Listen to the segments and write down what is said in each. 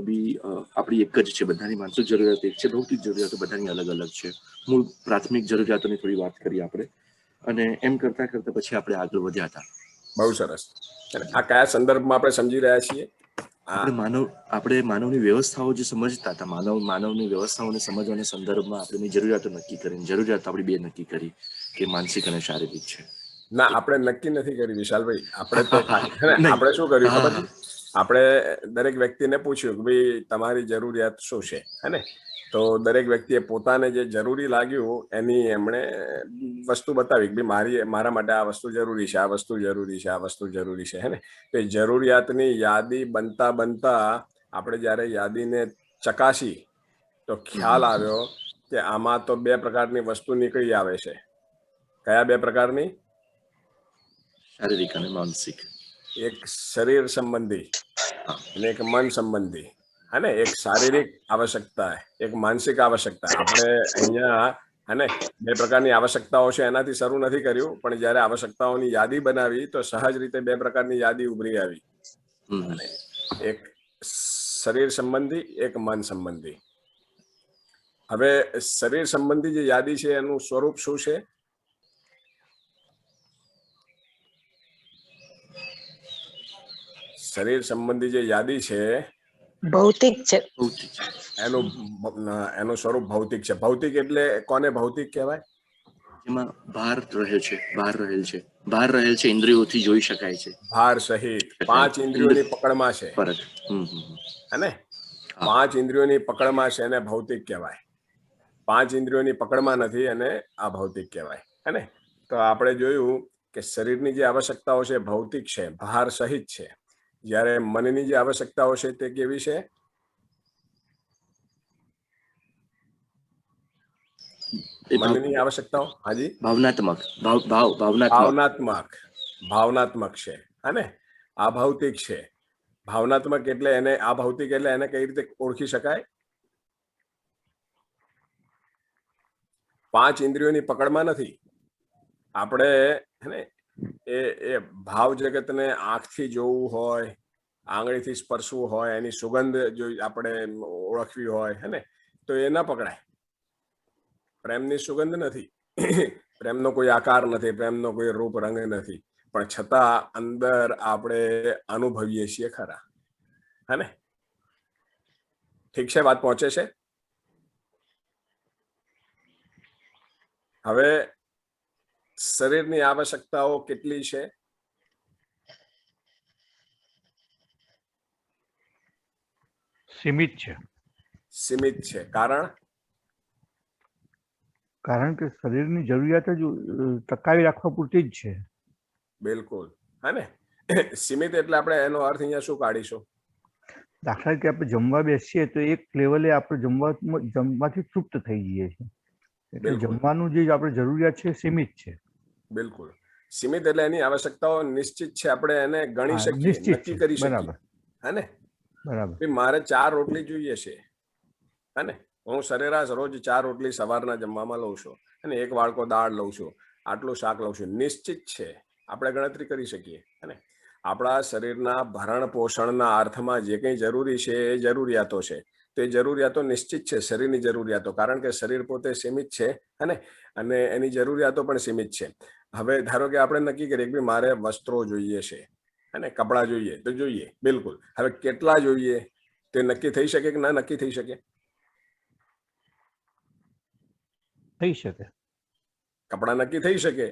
બી આપણી એક જ છે, બધાની માનસિક જરૂરિયાત એક છે, ભૌતિક જરૂરિયાતો બધાની અલગ અલગ છે. મૂળ પ્રાથમિક જરૂરિયાતોની થોડી વાત કરી આપણે, અને એમ કરતા કરતા પછી આપણે આગળ વધ્યા હતા. બહુ સરસ. આ કયા સંદર્ભમાં આપણે સમજી રહ્યા છીએ? આપણે માનવની વ્યવસ્થાઓ જે સમજતા હતા, માનવની વ્યવસ્થાઓને સમજવાના સંદર્ભમાં આપણે જરૂરિયાતો નક્કી કરીને, જરૂરિયાતો આપણી બે નક્કી કરી કે માનસિક અને શારીરિક છે. ના, આપણે નક્કી નથી કરી વિશાલભાઈ. આપણે શું કર્યું ખબર છે? આપણે દરેક વ્યક્તિને પૂછ્યું કે ભાઈ તમારી જરૂરિયાત શું છે, હે ને? તો દરેક વ્યક્તિએ પોતાને જે જરૂરી લાગ્યું એની એમણે વસ્તુ બતાવી કે ભાઈ મારા માટે આ વસ્તુ જરૂરી છે, આ વસ્તુ જરૂરી છે, આ વસ્તુ જરૂરી છે, હે ને? તો જરૂરિયાતની યાદી બનતા આપણે જ્યારે યાદીને ચકાસી તો ખ્યાલ આવ્યો કે આમાં તો બે પ્રકારની વસ્તુ નીકળી આવે છે. કયા બે પ્રકારની? શારીરિક અને માનસિક. એક શરીર સંબંધી અને એક મન સંબંધી, હે ને? એક શારીરિક આવશ્યકતા, એક માનસિક આવશ્યકતા. આપણે અહીંયા હે ને બે પ્રકારની આવશ્યકતાઓ છે, એનાથી શરૂ નથી કર્યું, પણ જયારે આવશ્યકતાઓની યાદી બનાવી તો સહજ રીતે બે પ્રકારની યાદી ઉભરી આવી. એક શરીર સંબંધી, એક મન સંબંધી. હવે શરીર સંબંધી જે યાદી છે એનું સ્વરૂપ શું છે? શરીર સંબંધી જે યાદી છે ભૌતિક છે. એનું સ્વરૂપ ભૌતિક છે. ભૌતિક એટલે કોને ભૌતિક કહેવાય? એમાં ભાર રહેલ છે, ઇન્દ્રિયોથી જોઈ શકાય છે. ભાર સહિત 5 ઇન્દ્રિયોની પકડમાં છે, હે ને? 5 ઇન્દ્રિયોની પકડમાં છે એને ભૌતિક કહેવાય. 5 ઇન્દ્રિયોની પકડમાં નથી અને આ ભૌતિક કહેવાય, હે ને? તો આપણે જોયું કે શરીરની જે આવશ્યકતાઓ છે ભૌતિક છે, ભાર સહિત છે. જ્યારે મનની જે આવશ્યકતાઓ છે તે કેવી છે? મનની આવશ્યકતાઓ હાજી ભાવનાત્મક છે, હે ને? આ ભૌતિક છે. ભાવનાત્મક એટલે એને આ ભૌતિક એટલે એને કઈ રીતે ઓળખી શકાય? 5 ઇન્દ્રિયોની પકડમાં નથી. આપણે હે ને એ ભાવ જગતને આંખથી જોવું હોય, આંગળીથી સ્પર્શવું હોય, એની સુગંધ જો આપણે ઓળખવી હોય, હે ને, તો એ ના પકડાય. પ્રેમની સુગંધ નથી, પ્રેમનો કોઈ આકાર નથી, પ્રેમનો કોઈ રૂપ રંગ નથી, પણ છતાં અંદર આપણે અનુભવીએ છીએ ખરા, હે ને? ઠીક છે, વાત પહોંચે છે? હવે શરીરની આવશ્યકતાઓ કેટલી છે? સીમિત છે. સીમિત છે. કારણ કે શરીરની જરૂરિયાત જ ટકાવી રાખવા પૂરતી જ છે. બિલકુલ, હે ને? સીમિત એટલે આપણે એનો અર્થ અહીંયા શું કાઢીશું? દાખલા તરીકે આપણે જમવા બેસીએ તો એક લેવલે આપણે જમવાથી તૃપ્ત થઈ જઈએ છીએ. એટલે જમવાનું જે આપણે જરૂરિયાત છે સીમિત છે. બિલકુલ સીમિત એટલે એની આવશ્યકતાઓ નિશ્ચિત છે. આપણે એને ગણી શકીએ, નક્કી કરી શકીએ, હે ને? બરાબર. મારે 4 રોટલી જોઈએ છે, હે ને? હું સરેરાશ રોજ 4 રોટલી સવારના જમવામાં લઉં છું અને 1 વાડકો દાળ લઉં છું, આટલું શાક લઉં છું. નિશ્ચિત છે, આપણે ગણતરી કરી શકીએ, હે ને? આપણા શરીરના ભરણ પોષણના અર્થમાં જે કંઈ જરૂરી છે એ જરૂરિયાતો છે. તો એ જરૂરિયાતો નિશ્ચિત છે, શરીરની જરૂરિયાતો, કારણ કે શરીર પોતે સીમિત છે, હે ને? અને એની જરૂરિયાતો પણ સીમિત છે. હવે ધારો કે આપણે નક્કી કરીએ કે મારે વસ્ત્રો જોઈએ છે, હે ને? કપડાં જોઈએ તો જોઈએ, બિલકુલ. હવે કેટલા જોઈએ તે નક્કી થઈ શકે કે ના નક્કી થઈ શકે? થઈ શકે. કપડાં નક્કી થઈ શકે,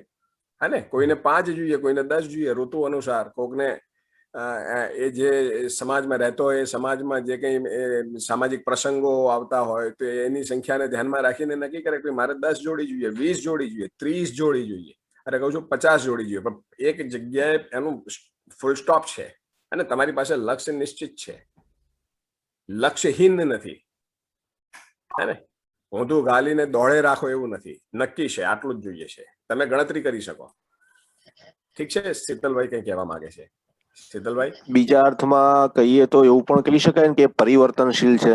હે ને? કોઈને 5 જોઈએ, કોઈને 10 જોઈએ, ઋતુ અનુસાર. કોકને એ જે સમાજમાં રહેતો હોય, એ સમાજમાં જે કંઈ સામાજિક પ્રસંગો આવતા હોય તો એની સંખ્યાને ધ્યાનમાં રાખીને નક્કી કરે કે મારે 10 જોડી જોઈએ, 20 જોડી જોઈએ, 30 જોડી જોઈએ, અરે કહું છું 50 જોડી જોઈએ. પણ એક જગ્યાએ એનું ફૂલ સ્ટોપ છે અને તમારી પાસે લક્ષ્ય નિશ્ચિત છે, લક્ષ્યહીન નથી, હે ને? ઊંધું ગાલીને દોડે રાખો એવું નથી, નક્કી છે આટલું જ જોઈએ છે, તમે ગણતરી કરી શકો. ઠીક છે. શીતલભાઈ કઈ કહેવા માંગે છે? શીતલભાઈ, બીજા અર્થમાં કહીએ તો એવું પણ કહી શકાય કે પરિવર્તનશીલ છે.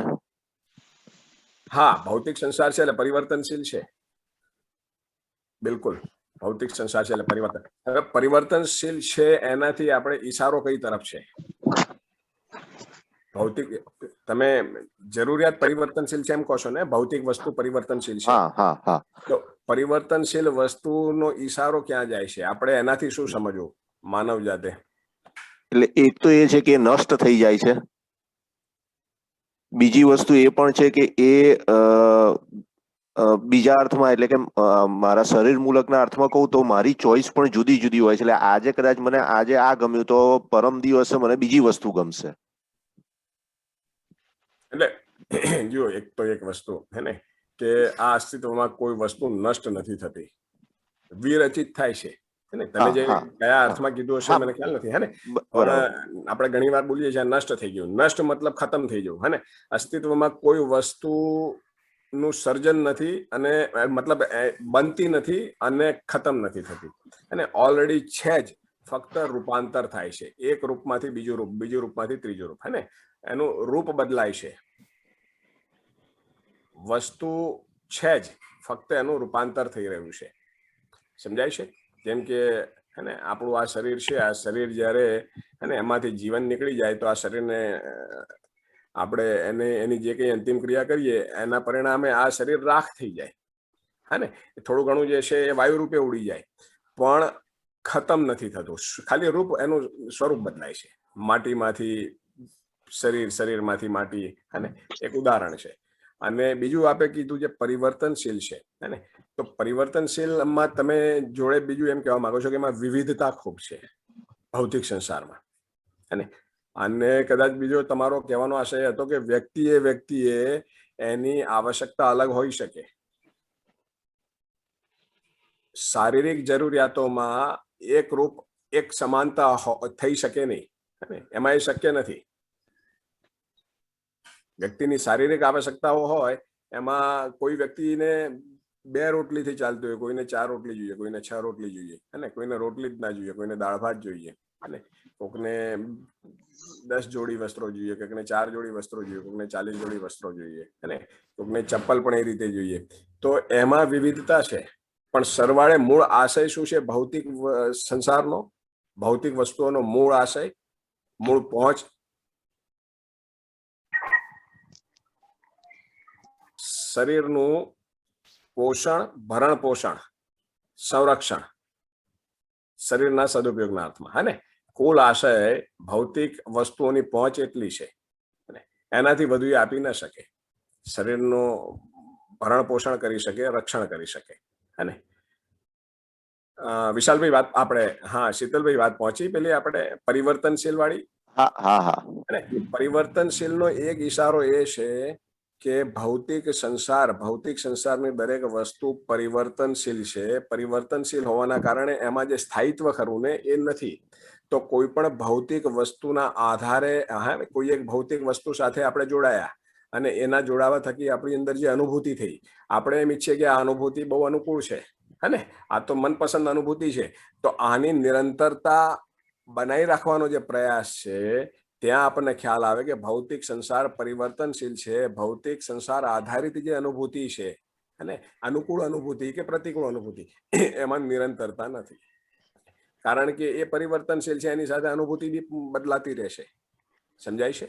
હા, ભૌતિક સંસાર છે એટલે પરિવર્તનશીલ છે. બિલકુલ, ભૌતિક સંસાર છે એટલે પરિવર્તન. હવે પરિવર્તનશીલ છે એનાથી આપણે ઈશારો કઈ તરફ છે? ભૌતિક તમે જરૂરિયાત પરિવર્તનશીલ છે એમ કહો છો ને, ભૌતિક વસ્તુ પરિવર્તનશીલ છે. હા હા હા. તો પરિવર્તનશીલ વસ્તુનો ઈશારો ક્યાં જાય છે? આપણે એનાથી શું સમજવું માનવ જાતે? એટલે એક તો એ છે કે નષ્ટ થઈ જાય છે. બીજી વસ્તુ એ પણ છે કે એ બીજા અર્થમાં એટલે કે મારા શરીર મૂલકના અર્થમાં કહું તો મારી ચોઈસ પણ જુદી જુદી હોય છે. એટલે આજે કદાચ મને આજે આ ગમ્યું તો પરમ દિવસે મને બીજી વસ્તુ ગમશે. એટલે જો એક તો એક વસ્તુ હે ને કે આ અસ્તિત્વમાં કોઈ વસ્તુ નષ્ટ નથી થતી, વિરચિત થાય છે. તમે જે કયા અર્થમાં કીધું હશે મને ખ્યાલ નથી, હે ને, પણ આપણે ઘણી વાર બોલીએ છીએ નષ્ટ થઈ ગયું. નષ્ટ મતલબ ખતમ થઈ જવું, હે ને. અસ્તિત્વમાં કોઈ વસ્તુ નું સર્જન નથી અને મતલબ બનતી નથી અને ખતમ નથી થતી, અને ઓલરેડી છે જ, ફક્ત રૂપાંતર થાય છે. એક રૂપમાંથી બીજું રૂપ, બીજું રૂપમાંથી ત્રીજું રૂપ, હે ને. એનું રૂપ બદલાય છે. વસ્તુ છે જ, ફક્ત એનું રૂપાંતર થઈ રહ્યું છે. સમજાય છે? જેમ કે હે ને આપણું આ શરીર છે, આ શરીર જ્યારે હે ને એમાંથી જીવન નીકળી જાય તો આ શરીરને આપણે એની જે કંઈ અંતિમ ક્રિયા કરીએ એના પરિણામે આ શરીર રાખ થઈ જાય, હે ને. થોડું ઘણું જે છે એ વાયુ રૂપે ઉડી જાય, પણ ખતમ નથી થતું. ખાલી રૂપ, એનું સ્વરૂપ બદલાય છે. માટીમાંથી શરીર, શરીરમાંથી માટી, હે ને, એક ઉદાહરણ છે. અને બીજું આપે કીધું જે પરિવર્તનશીલ છે, હે ને, તો પરિવર્તનશીલમાં તમે જોડે બીજું એમ કહેવા માંગો છો કે એમાં વિવિધતા ખૂબ છે ભૌતિક સંસારમાં, હે ને. અને કદાચ બીજો તમારો કહેવાનો આશય હતો કે વ્યક્તિએ એની આવશ્યકતા અલગ હોઈ શકે. શારીરિક જરૂરિયાતોમાં એક રૂપ, એક સમાનતા થઈ શકે નહીં, એમાં એ શક્ય નથી. વ્યક્તિની શારીરિક આવશ્યકતાઓ હોય એમાં કોઈ વ્યક્તિને 2 રોટલીથી ચાલતું હોય, કોઈને 4 રોટલી જોઈએ, કોઈને 6 રોટલી જોઈએ, અને કોઈને રોટલી જ ના જોઈએ, કોઈને દાળ ભાત જોઈએ, અને કોકને 10 જોડી વસ્ત્રો જોઈએ, કોકને 4 જોડી વસ્ત્રો જોઈએ, કોકને 40 જોડી વસ્ત્રો જોઈએ, અને કોકને ચપ્પલ પણ એ રીતે જોઈએ. તો એમાં વિવિધતા છે, પણ સરવાળે મૂળ આશય શું છે ભૌતિક સંસારનો? ભૌતિક વસ્તુઓનો મૂળ આશય, મૂળ પહોંચ શરીરનું પોષણ, ભરણ પોષણ, સંરક્ષણ, શરીરના સદુપયોગના અર્થમાં, હે ને. કુલ આશય ભૌતિક વસ્તુઓની પહોંચ એટલી છે, એનાથી વધુ એ આપી ન શકે. શરીરનું ભરણ પોષણ કરી શકે, રક્ષણ કરી શકે, હે ને. વિશાલભાઈ વાત આપણે, હા શીતલભાઈ વાત પહોંચી પેલી આપણે પરિવર્તનશીલ વાળી. હા હા હા. પરિવર્તનશીલનો એક ઈશારો એ છે કે ભૌતિક સંસારની દરેક વસ્તુ પરિવર્તનશીલ છે. પરિવર્તનશીલ હોવાના કારણે એમાં જે સ્થાયિત્વ ખરું ને એ નથી. તો કોઈ પણ ભૌતિક વસ્તુના આધારે, કોઈ એક ભૌતિક વસ્તુ સાથે આપણે જોડાયા અને એના જોડાવા થકી આપણી અંદર જે અનુભૂતિ થઈ, આપણે એમ ઈચ્છીએ કે આ અનુભૂતિ બહુ અનુકૂળ છે, હે ને, આ તો મનપસંદ અનુભૂતિ છે. તો આની નિરંતરતા બનાવી રાખવાનો જે પ્રયાસ છે, ત્યાં આપણને ખ્યાલ આવે કે ભૌતિક સંસાર પરિવર્તનશીલ છે. ભૌતિક સંસાર આધારિત જે અનુભૂતિ છે, અને અનુકૂળ અનુભૂતિ કે પ્રતિકૂળ અનુભૂતિ, એમાં નિરંતરતા નથી. કારણ કે એ પરિવર્તનશીલ છે, એની સાથે અનુભૂતિ બી બદલાતી રહેશે. સમજાય છે?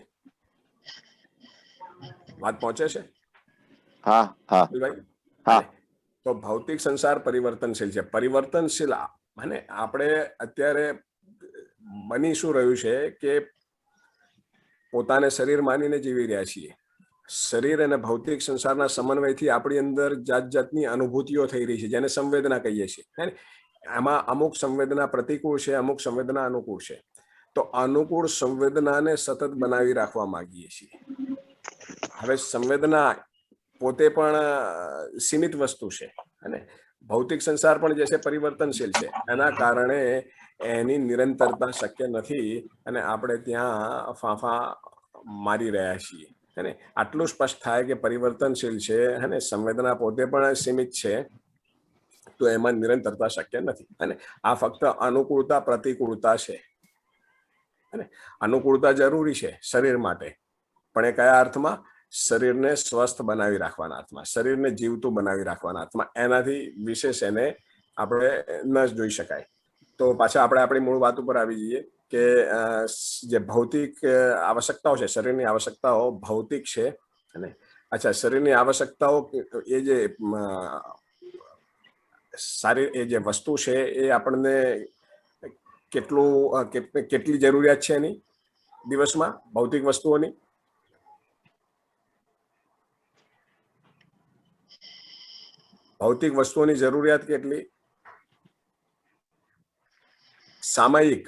વાત પહોંચે છે? હા હા હા. તો ભૌતિક સંસાર પરિવર્તનશીલ છે. પરિવર્તનશીલ, અને આપણે અત્યારે બની શું રહ્યું છે કે પોતાને શરીર માનીને જીવી રહ્યા છીએ. શરીર અને ભૌતિક સંસારના સમન્વયથી આપણી અંદર જાત જાતની અનુભૂતિઓ થઈ રહી છે, જેને સંવેદના કહીએ છીએ. એમાં અમુક સંવેદના પ્રતિકૂળ છે, અમુક સંવેદના અનુકૂળ છે. તો અનુકૂળ સંવેદનાને સતત બનાવી રાખવા માંગીએ છીએ. હવે સંવેદના પોતે પણ સીમિત વસ્તુ છે, અને ભૌતિક સંસાર પણ જે છે પરિવર્તનશીલ છે. એના કારણે એની નિરંતરતા શક્ય નથી, અને આપણે ત્યાં ફાંફા મારી રહ્યા છીએ. હે, આટલું સ્પષ્ટ થાય કે પરિવર્તનશીલ છે, હે, સંવેદના પોતે પણ સીમિત છે, તો એમાં નિરંતરતા શક્ય નથી. અને આ ફક્ત અનુકૂળતા પ્રતિકૂળતા છે. અનુકૂળતા જરૂરી છે શરીર માટે, પણ એ કયા અર્થમાં? શરીરને સ્વસ્થ બનાવી રાખવાના અર્થમાં, શરીરને જીવતું બનાવી રાખવાના અર્થમાં. એનાથી વિશેષ એને આપણે ન જોઈ શકાય. તો પાછા આપણે આપણી મૂળ વાત ઉપર આવી જઈએ કે જે ભૌતિક આવશ્યકતાઓ છે, શરીરની આવશ્યકતાઓ ભૌતિક છે, અને અચ્છા શરીરની આવશ્યકતાઓ એ જે સારી એ જે વસ્તુ છે એ આપણને કેટલી જરૂરિયાત છે એની દિવસમાં ભૌતિક વસ્તુઓની? ભૌતિક વસ્તુઓની જરૂરિયાત કેટલી? સામયિક,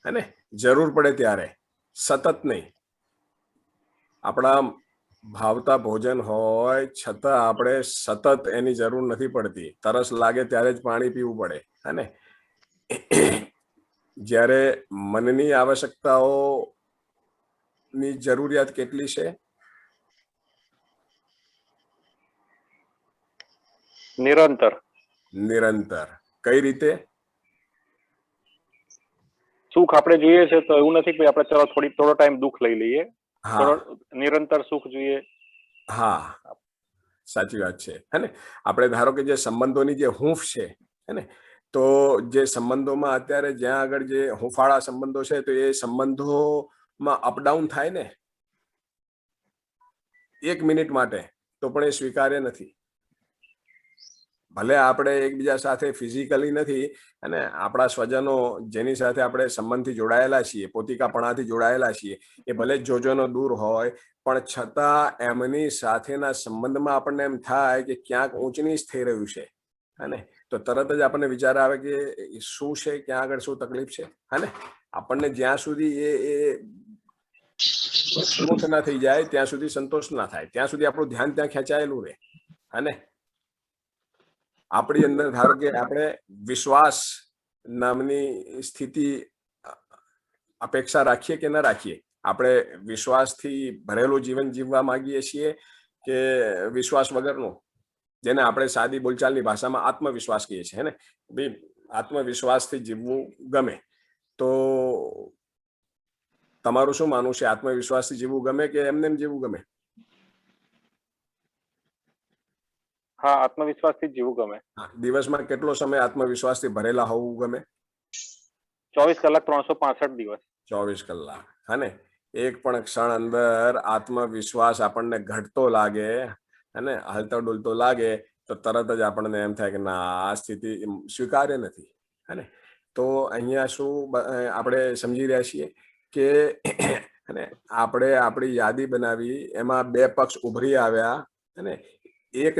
હે ને, જરૂર પડે ત્યારે, સતત નહીં. આપણા ભાવતા ભોજન હોય છતાં આપણે સતત એની જરૂર નથી પડતી. તરસ લાગે ત્યારે જ પાણી પીવું પડે, હે ને. જ્યારે મનની આવશ્યકતાઓ ની જરૂરિયાત કેટલી છે? નિરંતર. કઈ રીતે? સુખ આપણે જોઈએ છે તો એવું નથી કે આપણે ચલો થોડો ટાઈમ દુઃખ લઈ લઈએ. નિરંતર સુખ જોઈએ. હા, સાચી વાત છે, હે ને. આપણે ધારો કે જે સંબંધોની જે હૂંફ છે, હે ને, તો જે સંબંધોમાં અત્યારે જ્યાં આગળ જે હૂંફાળા સંબંધો છે, તો એ સંબંધોમાં અપડાઉન થાય ને 1 મિનિટ માટે, તો પણ એ સ્વીકાર્ય નથી. ભલે આપણે એકબીજા સાથે ફિઝિકલી નથી, અને આપણા સ્વજનો જેની સાથે આપણે સંબંધથી જોડાયેલા છીએ, પોતિકાપણાથી જોડાયેલા છીએ, એ ભલે જોજનો દૂર હોય, પણ છતાં એમની સાથેના સંબંધમાં આપણને એમ થાય કે ક્યાંક ઊંચ નીચ થઈ રહ્યું છે, હે ને. તો તરત જ આપણને વિચાર આવે કે શું છે, ક્યાં આગળ શું તકલીફ છે, હે ને. આપણને જ્યાં સુધી એ સ્મૂથ ના થઈ જાય ત્યાં સુધી સંતોષ ના થાય, ત્યાં સુધી આપણું ધ્યાન ત્યાં ખેંચાયેલું રહે, હે ને. આપણી અંદર ધારો કે આપણે વિશ્વાસ નામની સ્થિતિ અપેક્ષા રાખીએ કે ના રાખીએ? આપણે વિશ્વાસથી ભરેલું જીવન જીવવા માંગીએ છીએ કે વિશ્વાસ વગરનું, જેને આપણે સાદી બોલચાલની ભાષામાં આત્મવિશ્વાસ કહીએ છીએ, હે ને. ભાઈ આત્મવિશ્વાસથી જીવવું ગમે. તો તમારું શું માનવું છે? આત્મવિશ્વાસથી જીવવું ગમે કે એમને એમ જીવવું ગમે? હા, આત્મવિશ્વાસથી જીવવું ગમે. દિવસમાં કેટલો સમય આત્મવિશ્વાસથી ભરેલા હોવું ગમે? 24 કલાક 365 દિવસ. 24 કલાક, હા ને. એક પણ ક્ષણ અંદર આત્મવિશ્વાસ આપણને ઘટતો લાગે, અને હલતો ડુલતો લાગે, તો તરત જ આપણને એમ થાય કે ના, આ સ્થિતિ સ્વીકાર્ય નથી, હે ને. તો અહીંયા શું આપણે સમજી રહ્યા છીએ કે આપણે આપણી યાદી બનાવી, એમાં 2 પક્ષ ઉભરી આવ્યા, અને એક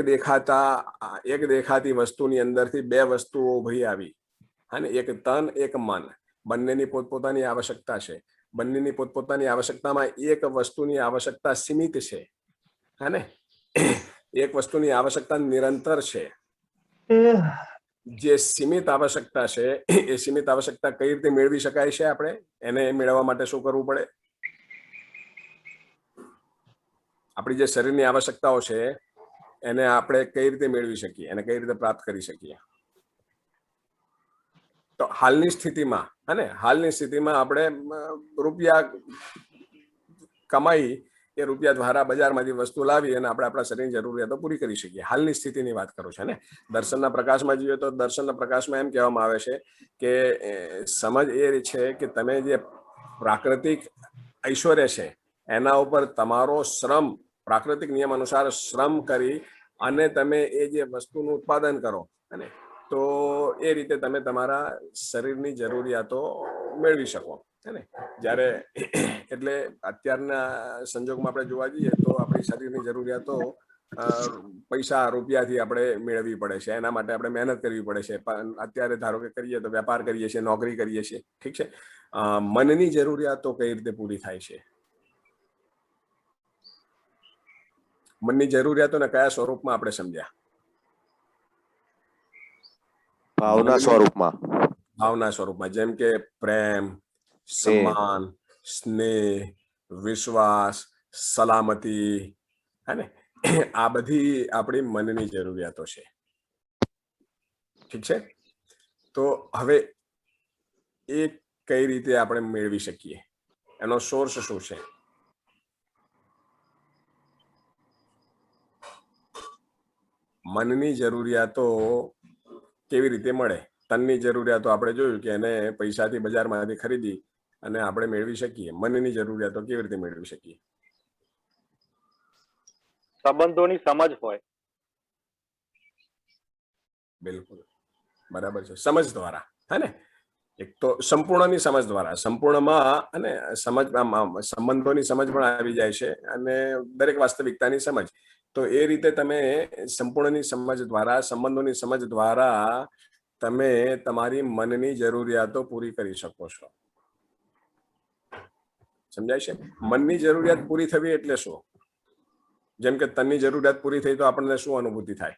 દેખાતી વસ્તુની અંદરથી 2 વસ્તુઓ ઉભરી આવી, અને એક તન, એક મન. બંનેની પોતપોતાની આવશ્યકતા છે. બંનેની પોતપોતાની આવશ્યકતામાં એક વસ્તુની આવશ્યકતા સીમિત છે, હે ને. એક વસ્તુની આવશ્યકતા નિરંતર છે. જે સીમિત આવશ્યકતા છે, એ સીમિત આવશ્યકતા કઈ રીતે મેળવી શકાય છે? આપણે એને મેળવવા માટે શું કરવું પડે? આપણી જે શરીરની આવશ્યકતાઓ છે એને આપણે કઈ રીતે મેળવી શકીએ, એને કઈ રીતે પ્રાપ્ત કરી શકીએ? તો હાલની સ્થિતિમાં, હે, હાલની સ્થિતિમાં આપણે રૂપિયા કમાઈ, એ રૂપિયા દ્વારા બજારમાંથી વસ્તુ લાવી અને આપણે આપણા શરીરની જરૂરિયાતો પૂરી કરી શકીએ. હાલની સ્થિતિની વાત કરું છું, ને. દર્શનના પ્રકાશમાં જોઈએ તો દર્શનના પ્રકાશમાં એમ કહેવામાં આવે છે કે સમજ એ છે કે તમે જે પ્રાકૃતિક ઐશ્વર્ય છે એના ઉપર તમારો શ્રમ, પ્રાકૃતિક નિયમ અનુસાર શ્રમ કરી અને તમે એ જે વસ્તુનું ઉત્પાદન કરો, અને તો એ રીતે તમે તમારા શરીરની જરૂરિયાતો મેળવી શકો, હે ને. જ્યારે એટલે અત્યારના સંજોગમાં આપણે જોવા જઈએ તો આપણી શરીરની જરૂરિયાતો પૈસા રૂપિયાથી આપણે મેળવવી પડે છે. એના માટે આપણે મહેનત કરવી પડે છે. અત્યારે ધારો કે કરીએ તો વેપાર કરીએ છીએ, નોકરી કરીએ છીએ, ઠીક છે. મનની જરૂરિયાતો કઈ રીતે પૂરી થાય છે? મનની જરૂરિયાતોને કયા સ્વરૂપમાં આપણે સમજ્યા? ભાવના સ્વરૂપમાં. ભાવના સ્વરૂપમાં, જેમ કે પ્રેમ, સન્માન, સ્નેહ, વિશ્વાસ, સલામતી, હે ને. આ બધી આપણી મનની જરૂરિયાતો છે, ઠીક છે. તો હવે એ કઈ રીતે આપણે મેળવી શકીએ? એનો સોર્સ શું છે? મનની જરૂરિયાતો કેવી રીતે મળે? તનની જરૂરિયાતો આપણે જોયું કે એને પૈસાથી બજારમાંથી ખરીદી અને આપણે મેળવી શકીએ? મનની જરૂરિયાતો કેવી રીતે મેળવી શકીએ? સંબંધોની સમજ હોય. બિલકુલ બરાબર છે, સમજ દ્વારા, હે ને? એક તો સંપૂર્ણની સમજ દ્વારા, સંપૂર્ણમાં અને સંબંધોની સમજ પણ આવી જાય છે અને દરેક વાસ્તવિકતાની સમજ. તો એ રીતે તમે સંપૂર્ણની સમજ દ્વારા, સંબંધોની સમજ દ્વારા તમે તમારી મનની જરૂરિયાતો પૂરી કરી શકો છો. સમજાય છે? મનની જરૂરિયાત પૂરી થવી એટલે શું? જેમ કે તનની જરૂરિયાત પૂરી થઈ તો આપણને શું અનુભૂતિ થાય?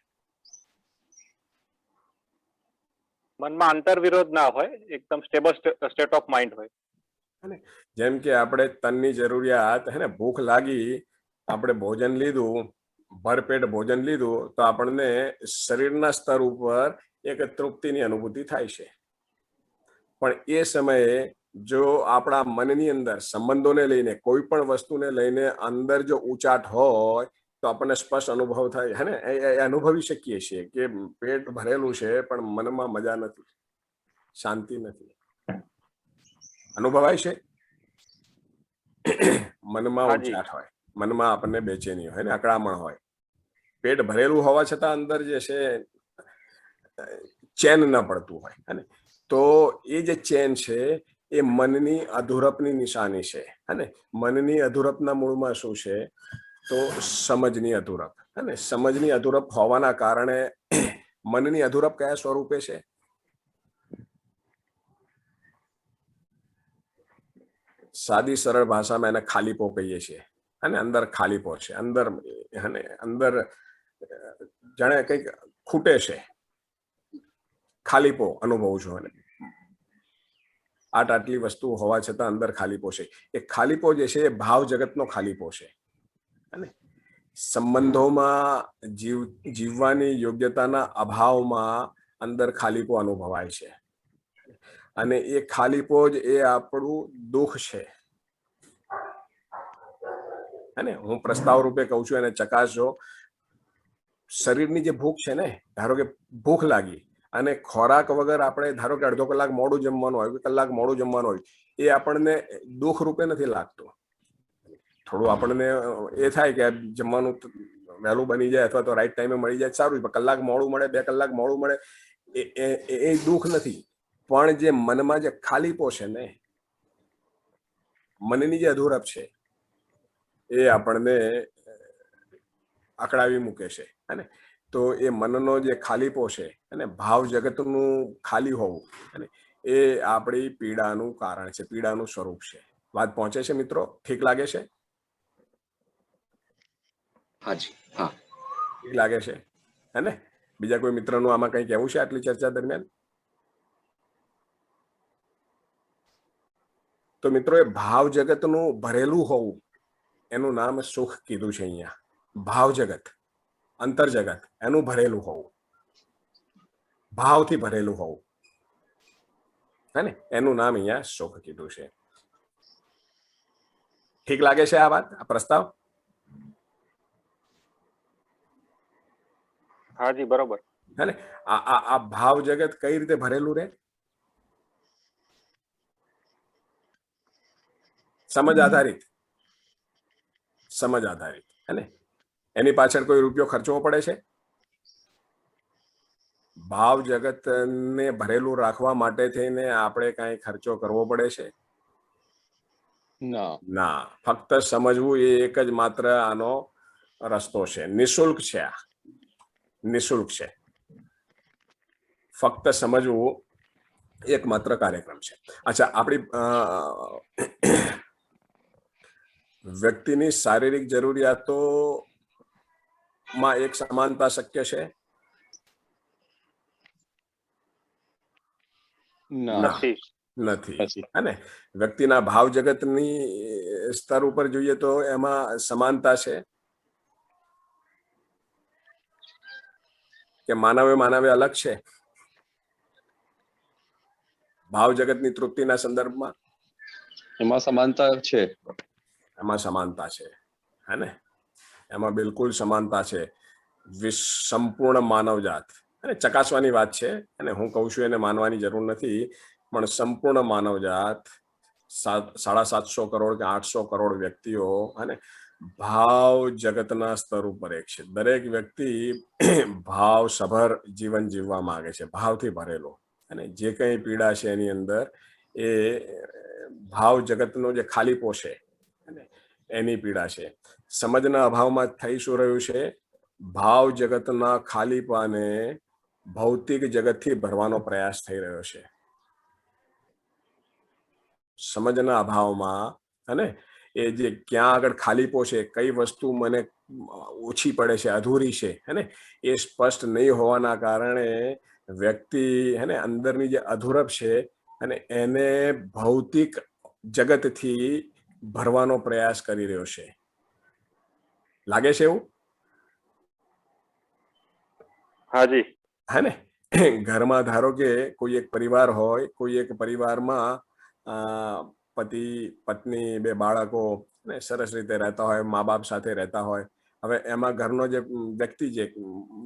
મનમાં આંતરવિરોધ ના હોય, એકદમ સ્ટેબલ સ્ટેટ ઓફ માઇન્ડ હોય. જેમ કે આપણે તનની જરૂરિયાત, હે ને, ભૂખ લાગી, આપણે ભોજન લીધું, ભરપેટ ભોજન લીધું, તો આપણને શરીરના સ્તર ઉપર એક તૃપ્તિની અનુભૂતિ થાય છે. પણ એ સમયે જો આપણા મનની અંદર સંબંધોને લઈને, કોઈ પણ વસ્તુને લઈને અંદર જો ઊંચાટ હોય તો આપણને સ્પષ્ટ અનુભવ થાય, હે ને? એ અનુભવી શકીએ છીએ કે પેટ ભરેલું છે પણ મનમાં મજા નથી, શાંતિ નથી. અનુભવાય છે? મનમાં ઊંચાટ હોય, મનમાં આપણને બેચેની હોય ને અકળામણ હોય, પેટ ભરેલું હોવા છતાં અંદર જે છે ચેન ન પડતું હોય, હે, તો એ જે ચેન છે એ મનની અધૂરપની નિશાની છે, હે. મનની અધૂરપના મૂળમાં શું છે? તો સમજની અધૂરપ, હે. સમજની અધૂરપ હોવાના કારણે મનની અધૂરપ કયા સ્વરૂપે છે? સાદી સરળ ભાષામાં એને ખાલીપો કહીએ છીએ, અને અંદર ખાલીપો છે, અંદર, અને અંદર જાણે કંઈક ખૂટે છે, ખાલીપો અનુભવું છું. અને આટલી વસ્તુ હોવા છતાં અંદર ખાલીપો છે. એ ખાલીપો જે છે એ ભાવ જગતનો ખાલીપો છે, અને સંબંધોમાં જીવવાની યોગ્યતાના અભાવમાં અંદર ખાલીપો અનુભવાય છે. અને એ ખાલીપો જ એ આપણું દુઃખ છે, હે ને? હું પ્રસ્તાવ રૂપે કહું છું, એને ચકાસજો. શરીરની જે ભૂખ છે ને, ધારો કે ભૂખ લાગી અને ખોરાક વગર આપણે ધારો કે અડધો કલાક મોડું જમવાનું હોય, કલાક મોડું જમવાનું હોય, એ આપણને દુઃખ રૂપે નથી લાગતું. થોડું આપણને એ થાય કે જમવાનું વહેલું બની જાય અથવા તો રાઈટ ટાઈમે મળી જાય, સારું. કલાક મોડું મળે, 2 કલાક મોડું મળે, એ દુઃખ નથી. પણ જે મનમાં જે ખાલીપો છે ને, મનની જે અધૂરપ છે, એ આપણને અકળાવી મૂકે છે, અને તો એ મનનો જે ખાલીપો છે, અને ભાવ જગતનું ખાલી હોવું, અને એ આપણી પીડાનું કારણ છે, પીડાનું સ્વરૂપ છે. વાત પહોંચે છે મિત્રો? ઠીક લાગે છે? હાજી, હા, ઠીક લાગે છે, હે ને? બીજા કોઈ મિત્રનું આમાં કંઈ કહેવું છે આટલી ચર્ચા દરમિયાન? તો મિત્રો, એ ભાવ જગતનું ભરેલું હોવું, એનું નામ સુખ કીધું છે અહીંયા. ભાવ જગત, અંતર જગત, એનું ભરેલું હોવું, ભાવથી ભરેલું હોવું, હે ને? એનું નામ અહીંયા સુખ કીધું છે. ઠીક લાગે છે આ વાત, આ પ્રસ્તાવ? હાજી, બરોબર, હે ને? આ ભાવ જગત કઈ રીતે ભરેલું રહે? સમજ આધારિત, સમજ આધારિત, હે ને? એની પાછળ કોઈ રૂપિયો ખર્ચવો પડે છે? ભાવ જગતને ભરેલું રાખવા માટે થઈને આપણે કાંઈ ખર્ચો કરવો પડે છે? ના. ફક્ત સમજવું એ એક જ માત્ર આનો રસ્તો છે. નિઃશુલ્ક છે, આ નિઃશુલ્ક છે. ફક્ત સમજવું એક માત્ર કાર્યક્રમ છે. અચ્છા, આપણી વ્યક્તિની શારીરિક જરૂરિયાતોમાં એક સમાનતા શક્ય છે? નથી, હે ને? વ્યક્તિના ભાવ જગતની સ્તર ઉપર જોઈએ તો એમાં સમાનતા છે કે માનવે અલગ છે? ભાવ જગતની તૃપ્તિના સંદર્ભમાં એમાં સમાનતા છે. એમાં સમાનતા છે, હે ને? એમાં બિલકુલ સમાનતા છે. સંપૂર્ણ માનવજાત, અને ચકાસવાની વાત છે, અને હું કહું છું એને માનવાની જરૂર નથી, પણ સંપૂર્ણ માનવજાત 750 કરોડ કે 800 કરોડ વ્યક્તિઓ અને ભાવ જગતના સ્તર ઉપર એક છે. દરેક વ્યક્તિ ભાવ સભર જીવન જીવવા માંગે છે, ભાવથી ભરેલો. અને જે કંઈ પીડા છે એની અંદર એ ભાવ જગતનો જે ખાલીપો છે એની પીડા છે. સમજના અભાવમાં થઈ શું રહ્યું છે? ભાવ જગતના ખાલીપાને ભૌતિક જગતથી ભરવાનો પ્રયાસ થઈ રહ્યો છે. સમજના અભાવમાં અને એ જે ક્યાં આગળ ખાલીપો છે, કઈ વસ્તુ મને ઓછી પડે છે, અધૂરી છે, હે એ સ્પષ્ટ નહીં હોવાના કારણે વ્યક્તિ હે અંદરની જે અધૂરપ છે અને એને ભૌતિક જગતથી ભરવાનો પ્રયાસ કરી રહ્યો છે. લાગે છે એવું? હાજી. હે ને ઘરમાં ધારો કે કોઈ એક પરિવાર હોય, કોઈ એક પરિવારમાં પતિ પત્ની 2 બાળકો સરસ રીતે રહેતા હોય, મા બાપ સાથે રહેતા હોય. હવે એમાં ઘરનો જે વ્યક્તિ છે,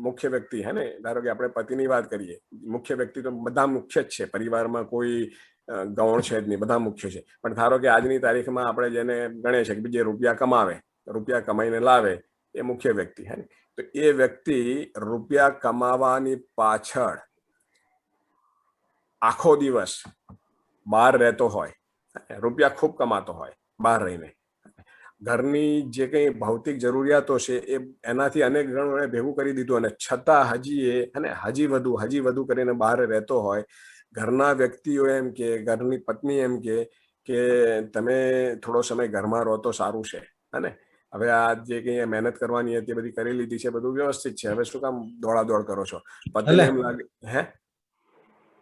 મુખ્ય વ્યક્તિ, હે ને ધારો કે આપણે પતિની વાત કરીએ, મુખ્ય વ્યક્તિ તો બધા મુખ્ય જ છે પરિવારમાં, કોઈ ગૌણ છે જ નહીં, બધા મુખ્ય છે. પણ ધારો કે આજની તારીખમાં આપણે જેને ગણીએ છીએ કે જે રૂપિયા કમાવે, રૂપિયા કમાઈને લાવે, એ મુખ્ય વ્યક્તિ. હે ને તો એ વ્યક્તિ રૂપિયા કમાવાની પાછળ આખો દિવસ બહાર રહેતો હોય, રૂપિયા ખૂબ કમાતો હોય, બહાર રહીને ઘરની જે કંઈ ભૌતિક જરૂરિયાતો છે એ એનાથી અનેક ગણો ભેગું કરી દીધું, અને છતાં હજી વધુ કરીને બહાર રહેતો હોય. ઘરના વ્યક્તિઓ એમ કે, ઘરની પત્ની એમ કે તમે થોડો સમય ઘરમાં રહો તો સારું છે. અને હવે આ જે કંઈ મહેનત કરવાની હતી બધી કરી લીધી છે, બધું વ્યવસ્થિત છે, હવે શું કામ દોડાદોડ કરો છો? પતિને એમ લાગે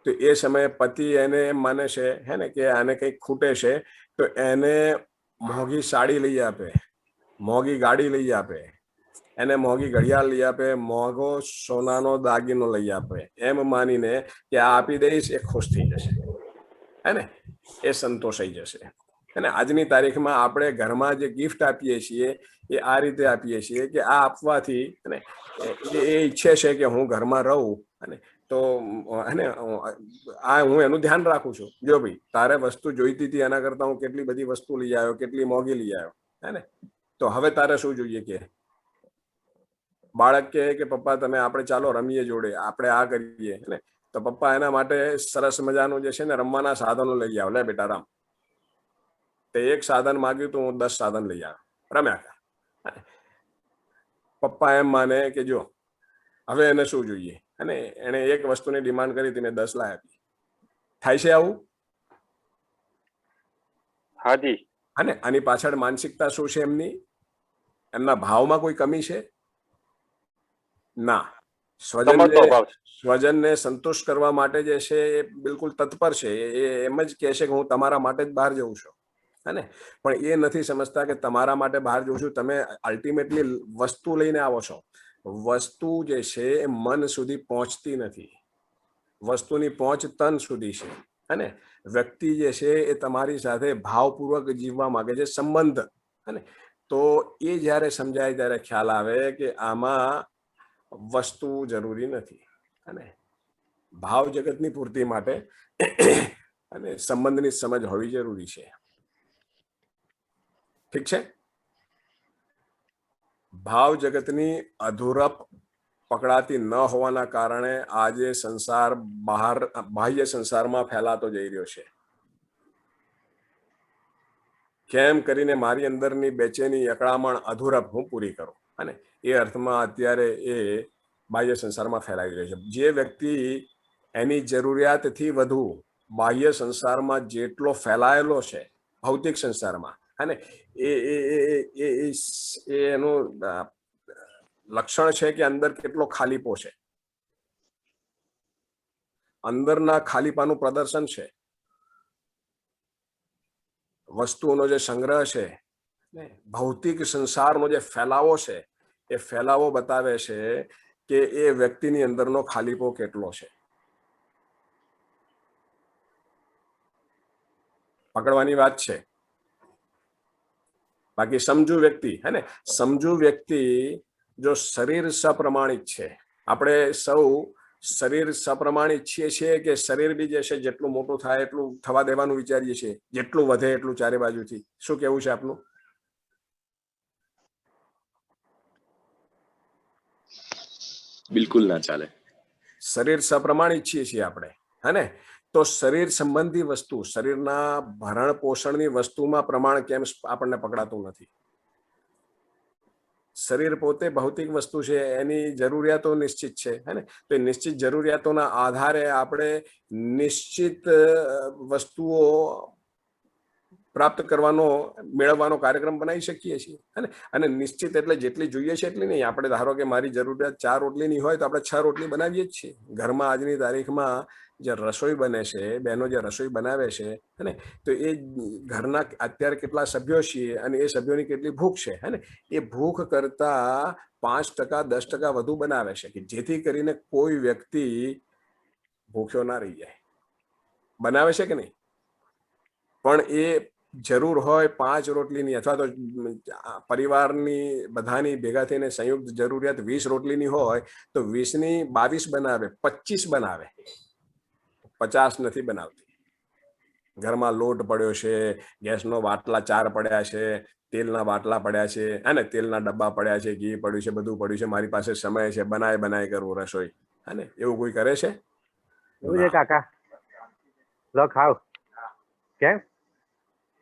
તો એ સમયે પતિ એને એમ માને છે હે ને કે આને કંઈક ખૂટે છે, તો એને મોંઘી સાડી લઈ આપે, મોંઘી ગાડી લઈ આપે, એને મોંઘી ઘડિયાળ લઈ આપે, મોંઘો સોનાનો દાગીનો લઈ આપે, એમ માનીને કે આ આપી દઈશ એ ખુશ થઈ જશે, હે ને એ સંતોષાઈ જશે. અને આજની તારીખમાં આપણે ઘરમાં જે ગિફ્ટ આપીએ છીએ એ આ રીતે આપીએ છીએ કે આ આપવાથી અને એ ઈચ્છે છે કે હું ઘરમાં રહું, અને તો હે આ હું એનું ધ્યાન રાખું છું. જો ભાઈ તારે વસ્તુ જોઈતી હતી એના કરતા હું કેટલી બધી વસ્તુ લઈ આવ્યો, કેટલી મોંઘી લઈ આવ્યો, હે ને તો હવે તારે શું જોઈએ? કે બાળક કે પપ્પા તમે આપણે ચાલો રમીએ જોડે, આપણે આ કરીએ, ને તો પપ્પા એના માટે સરસ મજાનું જે છે ને રમવાના સાધનો લઈ આવ, લે બેટા રમ. તે એક સાધન માંગ્યું તો હું 10 સાધન લઈ આવ્યો, રમ્યા કર. પપ્પા એમ માને કે જો હવે એને શું જોઈએ, અને એને એક વસ્તુની ડિમાન્ડ કરી હતી, મેં 10 લાવી આપી. થાય છે આવું? હાજી. અને આની પાછળ માનસિકતા શું છે એમની? એમના ભાવમાં કોઈ કમી છે? ના. સ્વજનને સંતુષ્ટ કરવા માટે જે છે એ બિલકુલ તત્પર છે. એ એમ જ કહે છે કે હું તમારા માટે જ બહાર જઉં છું, હે પણ એ નથી સમજતા કે તમારા માટે બહાર જઉં છું, તમે અલ્ટિમેટલી વસ્તુ લઈને આવો છો. વસ્તુ જે છે એ મન સુધી પહોંચતી નથી, વસ્તુની પહોંચ તન સુધી છે. અને વ્યક્તિ જે છે એ તમારી સાથે ભાવપૂર્વક જીવવા માંગે છે, સંબંધ. અને તો એ જ્યારે સમજાય ત્યારે ખ્યાલ આવે કે આમાં વસ્તુ જરૂરી નથી, અને ભાવ જગતની પૂર્તિ માટે અને સંબંધની સમજ હોવી જરૂરી છે. ઠીક છે? ભાવ જગતની અધૂરપ પકડાતી ન હોવાના કારણે આજે સંસાર બાહ્ય સંસારમાં ફેલાતો જઈ રહ્યો છે. કેમ કરીને મારી અંદરની બેચેની અકળામણ અધૂરપ હું પૂરી કરું, અને એ અર્થમાં અત્યારે એ બાહ્ય સંસારમાં ફેલાઈ રહ્યો છે. જે વ્યક્તિ એની જરૂરિયાતથી વધુ બાહ્ય સંસારમાં જેટલો ફેલાયેલો છે, ભૌતિક સંસારમાં, અને એનું લક્ષણ છે કે અંદર કેટલો ખાલીપો છે, અંદરના ખાલીપાનું પ્રદર્શન છે. વસ્તુઓનો જે સંગ્રહ છે, ભૌતિક સંસારનો જે ફેલાવો છે, એ ફેલાવો બતાવે છે કે એ વ્યક્તિની અંદરનો ખાલીપો કેટલો છે. પકડવાની વાત છે. બાકી સમજુ વ્યક્તિ, હે ને સમજુ વ્યક્તિ જો શરીર સપ્રમાણિત છે, આપણે સૌ શરીર સપ્રમાણ ઈચ્છીએ છીએ કે શરીર બી જે છે જેટલું મોટું થાય એટલું થવા દેવાનું વિચારીએ છીએ, જેટલું વધે એટલું ચારે બાજુથી? શું કેવું છે આપનું? બિલકુલ ના ચાલે. શરીર સપ્રમાણ ઈચ્છીએ છીએ આપણે, હે ને? તો શરીર સંબંધી વસ્તુ, શરીરના ભરણ પોષણની વસ્તુમાં પ્રમાણ કેમ આપણને પકડાતું નથી? શરીર પોતે ભૌતિક વસ્તુ છે, એની જરૂરિયાતો નિશ્ચિત છે, હે ને? તો એ નિશ્ચિત જરૂરિયાતોના આધારે આપણે નિશ્ચિત વસ્તુઓ પ્રાપ્ત કરવાનો, મેળવવાનો કાર્યક્રમ બનાવી શકીએ છીએ, હે ને? અને નિશ્ચિત એટલે જેટલી જોઈએ છે એટલી નહીં. આપણે ધારો કે મારી જરૂરિયાત 4 રોટલીની હોય તો આપણે 6 રોટલી બનાવીએ જ છીએ. ઘરમાં આજની તારીખમાં જે રસોઈ બને છે, બહેનો જે રસોઈ બનાવે છે, હે ને? તો એ ઘરના અત્યારે કેટલા સભ્યો છીએ અને એ સભ્યોની કેટલી ભૂખ છે, હે ને? એ ભૂખ કરતા 5% 10% વધુ બનાવે છે કે જેથી કરીને કોઈ વ્યક્તિ ભૂખ્યો ના રહી જાય. બનાવે છે કે નહીં? પણ એ જરૂર હોય 5 રોટલીની અથવા તો પરિવારની બધાની ભેગા થઈને સંયુક્ત જરૂરિયાત 20 રોટલીની હોય તો 20ની 22 બનાવે, 25 બનાવે, 50 નથી બનાવતી. ઘરમાં લોટ પડ્યો છે, ગેસનો બાટલા 4 પડ્યા છે, તેલના બાટલા પડ્યા છે, અને તેલના ડબ્બા પડ્યા છે, ઘી પડ્યું છે, બધું પડ્યું છે, મારી પાસે સમય છે, બનાય કરવું રસોઈ, હે ને? એવું કોઈ કરે છે? એવું છે કાકા? લો ખાવ. કેમ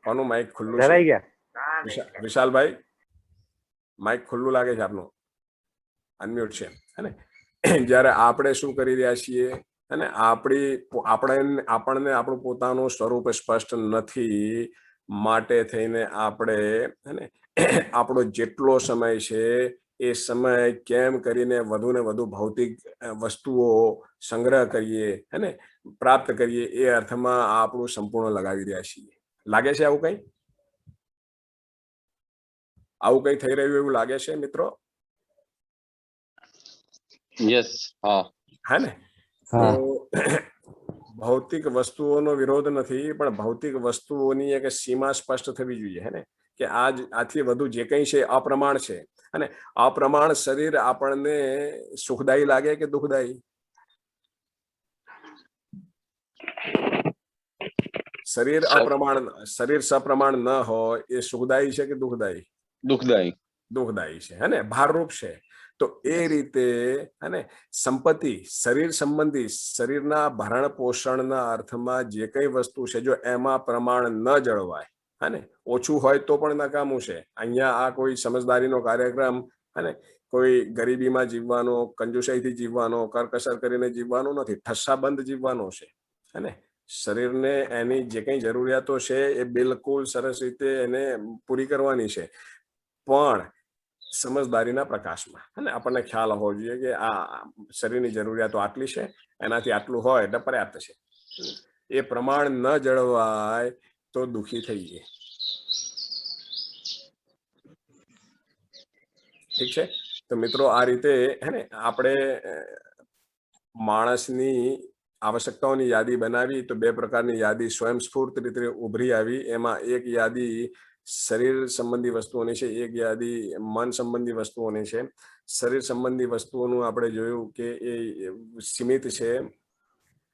કોનું માઇક ખુલ્લું ધરાઈ છે? ગયા? વિશાલભાઈ, માઇક ખુલ્લું લાગે છે આપનું, અનમ્યુટ છે, હે ને? જ્યારે આપણે શું કરી રહ્યા છીએ, અને આપણને આપણું પોતાનું સ્વરૂપ સ્પષ્ટ નથી, માટે થઈને આપણે, હે ને, આપણો જેટલો સમય છે એ સમય કેમ કરીને વધુ ને વધુ ભૌતિક વસ્તુઓ સંગ્રહ કરીએ, હે ને, પ્રાપ્ત કરીએ, એ અર્થમાં આપણું સંપૂર્ણ લગાવી રહ્યા છીએ. લાગે છે આવું કઈ થઈ રહ્યું એવું લાગે છે મિત્રો? યસ. હા, હે ને? તો ભૌતિક વસ્તુઓનો વિરોધ નથી, પણ ભૌતિક વસ્તુઓની એક સીમા સ્પષ્ટ થવી જોઈએ, હે ને? કે આથી વધુ જે કંઈ છે અપ્રમાણ છે, અને અપ્રમાણ શરીર આપણને સુખદાયી લાગે કે દુઃખદાયી? શરીર સપ્રમાણ ન હોય એ સુખદાયી છે કે દુઃખદાયી? દુઃખદાયી છે, હે ને? ભારરૂપ છે. તો એ રીતે, હે ને, સંપત્તિ શરીર સંબંધી, શરીરના ભરણ પોષણના અર્થમાં જે કઈ વસ્તુ છે, જો એમાં પ્રમાણ ન જળવાય, હે ને, ઓછું હોય તો પણ નકામું છે. અહીંયા આ કોઈ સમજદારીનો કાર્યક્રમ, હે ને, કોઈ ગરીબીમાં જીવવાનો, કંજુસાઈથી જીવવાનો, કરકસર કરીને જીવવાનો નથી, ઠસ્સાબંધ જીવવાનો છે, હે ને? શરીરને એની જે કઈ જરૂરિયાતો છે એ બિલકુલ સરસ રીતે એને પૂરી કરવાની છે, પણ સમજદારીના પ્રકાશમાં, અને આપણને ખ્યાલ હોવો જોઈએ કે આ શરીરની જરૂરિયાતો આટલી છે, એનાથી આટલું હોય એટલે પર્યાપ્ત છે. એ પ્રમાણ ન જળવાય તો દુઃખી થઈ જાય. ઠીક છે? તો મિત્રો, આ રીતે, હે ને, આપણે માણસની આવશ્યકતાઓની યાદી બનાવી તો 2 પ્રકારની યાદી સ્વયંસ્ફૂર્ત રીતે ઉભરી આવી. એમાં એક યાદી શરીર સંબંધી વસ્તુઓની છે, એક યાદી મન સંબંધી વસ્તુઓની છે. શરીર સંબંધી વસ્તુઓનું આપણે જોયું કે એ સીમિત છે,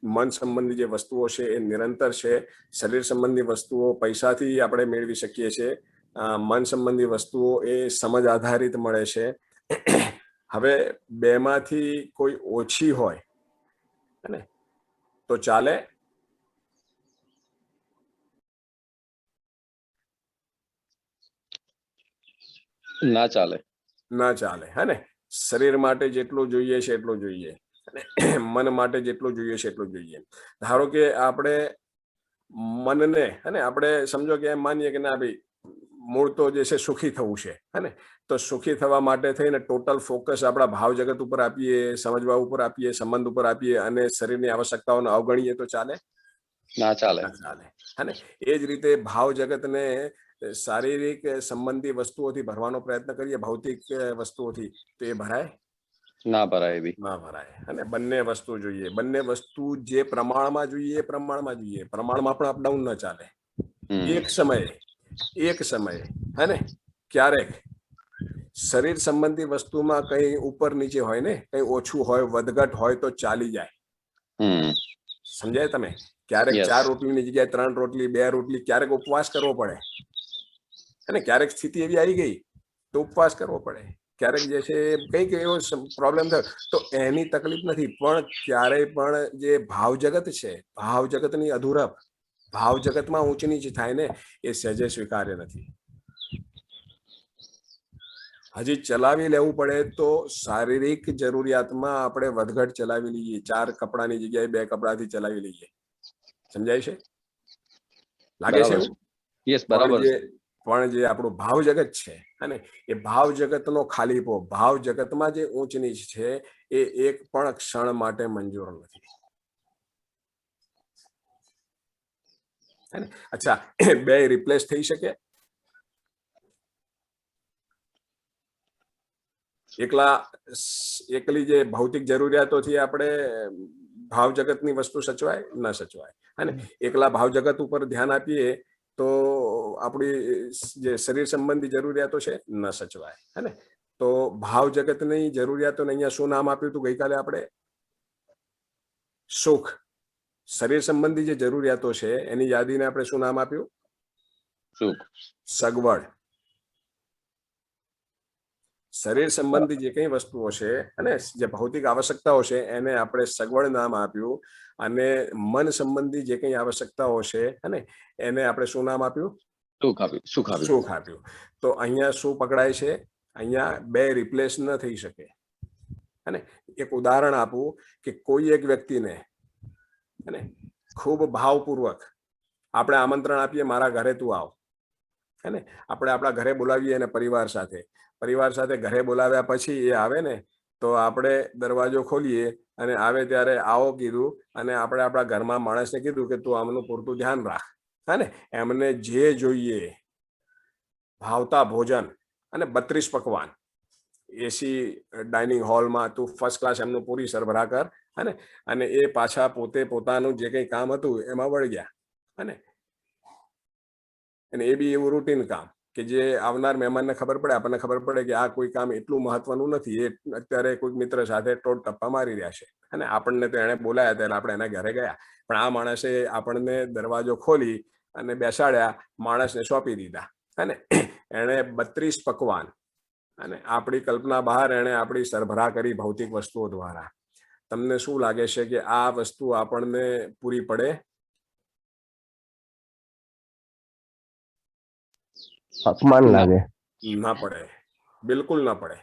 મન સંબંધી જે વસ્તુઓ છે એ નિરંતર છે. શરીર સંબંધી વસ્તુઓ પૈસાથી આપણે મેળવી શકીએ છીએ, મન સંબંધી વસ્તુઓ એ સમજ આધારિત મળે છે. હવે બેમાંથી કોઈ ઓછી હોય, ને, તો ચાલે? ના ચાલે. ના ચાલે, હે ને? શરીર માટે જેટલું જોઈએ છે એટલું જોઈએ, મન માટે જેટલું જોઈએ છે એટલું જોઈએ. ધારો કે આપણે મનને, હે ને, આપણે સમજો કે એમ માનીએ કે ના ભાઈ, મૂળ તો જે છે સુખી થવું છે, હે ને? તો સુખી થવા માટે થઈને ટોટલ ફોકસ આપણા ભાવ જગત ઉપર આપીએ, સમજવા ઉપર આપીએ, સંબંધ ઉપર આપીએ, અને શરીરની આવશ્યકતાઓને અવગણીએ તો ચાલે? ના ચાલે. હે ને? એ જ રીતે ભાવ જગતને શારીરિક સંબંધી વસ્તુઓથી ભરવાનો પ્રયત્ન કરીએ, ભૌતિક વસ્તુઓથી, તો એ ભરાય? ના ભરાય બી. ના ભરાય. અને બંને વસ્તુ જોઈએ, બંને વસ્તુ જે પ્રમાણમાં જોઈએ એ પ્રમાણમાં જોઈએ. પ્રમાણમાં પણ અપડાઉન ન ચાલે. એક સમયે, હે ને, ક્યારેક શરીર સંબંધી વસ્તુમાં કઈ ઉપર નીચે હોય ને, કઈ ઓછું હોય, વધઘટ હોય તો ચાલી જાય. સમજાય તમે? ક્યારેક Yes. 4 રોટલીની જગ્યાએ 3 રોટલી, 2 રોટલી, ક્યારેક ઉપવાસ કરવો પડે, અને ક્યારેક સ્થિતિ એવી આવી ગઈ તો ઉપવાસ કરવો પડે, ક્યારેક જે છે કંઈક એવો પ્રોબ્લેમ થયો તો એની તકલીફ નથી. પણ ક્યારેય પણ જે ભાવ જગત છે, ભાવ જગતની અધૂરપ, ભાવ જગતમાં ઊંચ નીચ થાય ને, એ સહેજે સ્વીકાર્ય નથી. હજી ચલાવી લેવું પડે તો શારીરિક જરૂરિયાતમાં આપણે વધઘટ ચલાવી લઈએ, 4 કપડાની જગ્યાએ 2 કપડાથી ચલાવી લઈએ. સમજાય છે? લાગે છે એવું? યસ, બરાબર છે. પણ જે આપણું ભાવ જગત છે, અને એ ભાવ જગતનો ખાલીપો, ભાવ જગતમાં જે ઊંચ નીચ છે, એ એક પણ ક્ષણ માટે મંજૂર નથી. અચ્છા, 2 રિપ્લેસ થઈ શકે? એકલી જે ભૌતિક જરૂરિયાતોથી આપણે ભાવ જગતની વસ્તુ સચવાય? ન સચવાય. અને એકલા ભાવ જગત ઉપર ધ્યાન આપીએ તો આપણી જે શરીર સંબંધી જરૂરિયાતો છે ન સચવાય. હે, તો ભાવ જગતની જરૂરિયાતોને અહીંયા શું નામ આપ્યું હતું ગઈકાલે આપણે? સુખ. શરીર સંબંધી જે જરૂરિયાતો છે એની યાદીને આપણે શું નામ આપ્યું? સુખ. સગવડ. શરીર સંબંધી જે કઈ વસ્તુઓ છે અને જે ભૌતિક આવશ્યકતાઓ છે એને આપણે સગવડ નામ આપ્યું, અને મન સંબંધી જે કઈ આવશ્યકતાઓ છે અને એને આપણે શું નામ આપ્યું? સુખ આપ્યું. સુખ આપ્યું. તો અહીંયા શું પકડાય છે? અહીંયા 2 રિપ્લેસ ન થઈ શકે. અને એક ઉદાહરણ આપું કે કોઈ એક વ્યક્તિને અને ખૂબ ભાવપૂર્વક આપણે આમંત્રણ આપીએ, મારા ઘરે તું આવ. હે ને, આપણે આપણા ઘરે બોલાવીએ અને પરિવાર સાથે ઘરે બોલાવ્યા પછી એ આવે ને તો આપણે દરવાજો ખોલીએ અને આવે ત્યારે આવો કીધું, અને આપણે આપણા ઘરમાં માણસને કીધું કે તું આમનું પૂરતું ધ્યાન રાખ. હે ને, એમને જે જોઈએ ભાવતા ભોજન અને 32 પકવાન એસી ડાઇનિંગ હોલમાં તું ફર્સ્ટ ક્લાસ એમનું પૂરી સરભરા કર. અને એ પાછા પોતે પોતાનું જે કંઈ કામ હતું એમાં વળી ગયા. અને એ બી એવું રૂટીન કામ કે જે આવનાર મહેમાનને ખબર પડે, આપણને ખબર પડે કે આ કોઈ કામ એટલું મહત્વનું નથી, એ અત્યારે કોઈક મિત્ર સાથે ટોટ ટપ્પા મારી રહ્યા છે. અને આપણને તો એણે બોલાયા ત્યારે આપણે એના ઘરે ગયા, પણ આ માણસે આપણને દરવાજો ખોલી અને બેસાડ્યા, માણસને સોંપી દીધા. અને એણે 32 પકવાન અને આપણી કલ્પના બહાર એણે આપણી સરભરા કરી ભૌતિક વસ્તુઓ દ્વારા. તમને શું લાગે છે કે આ વસ્તુ આપણને પૂરી પડે? અપમાન લાગે. ના પડે, બિલકુલ ના પડે,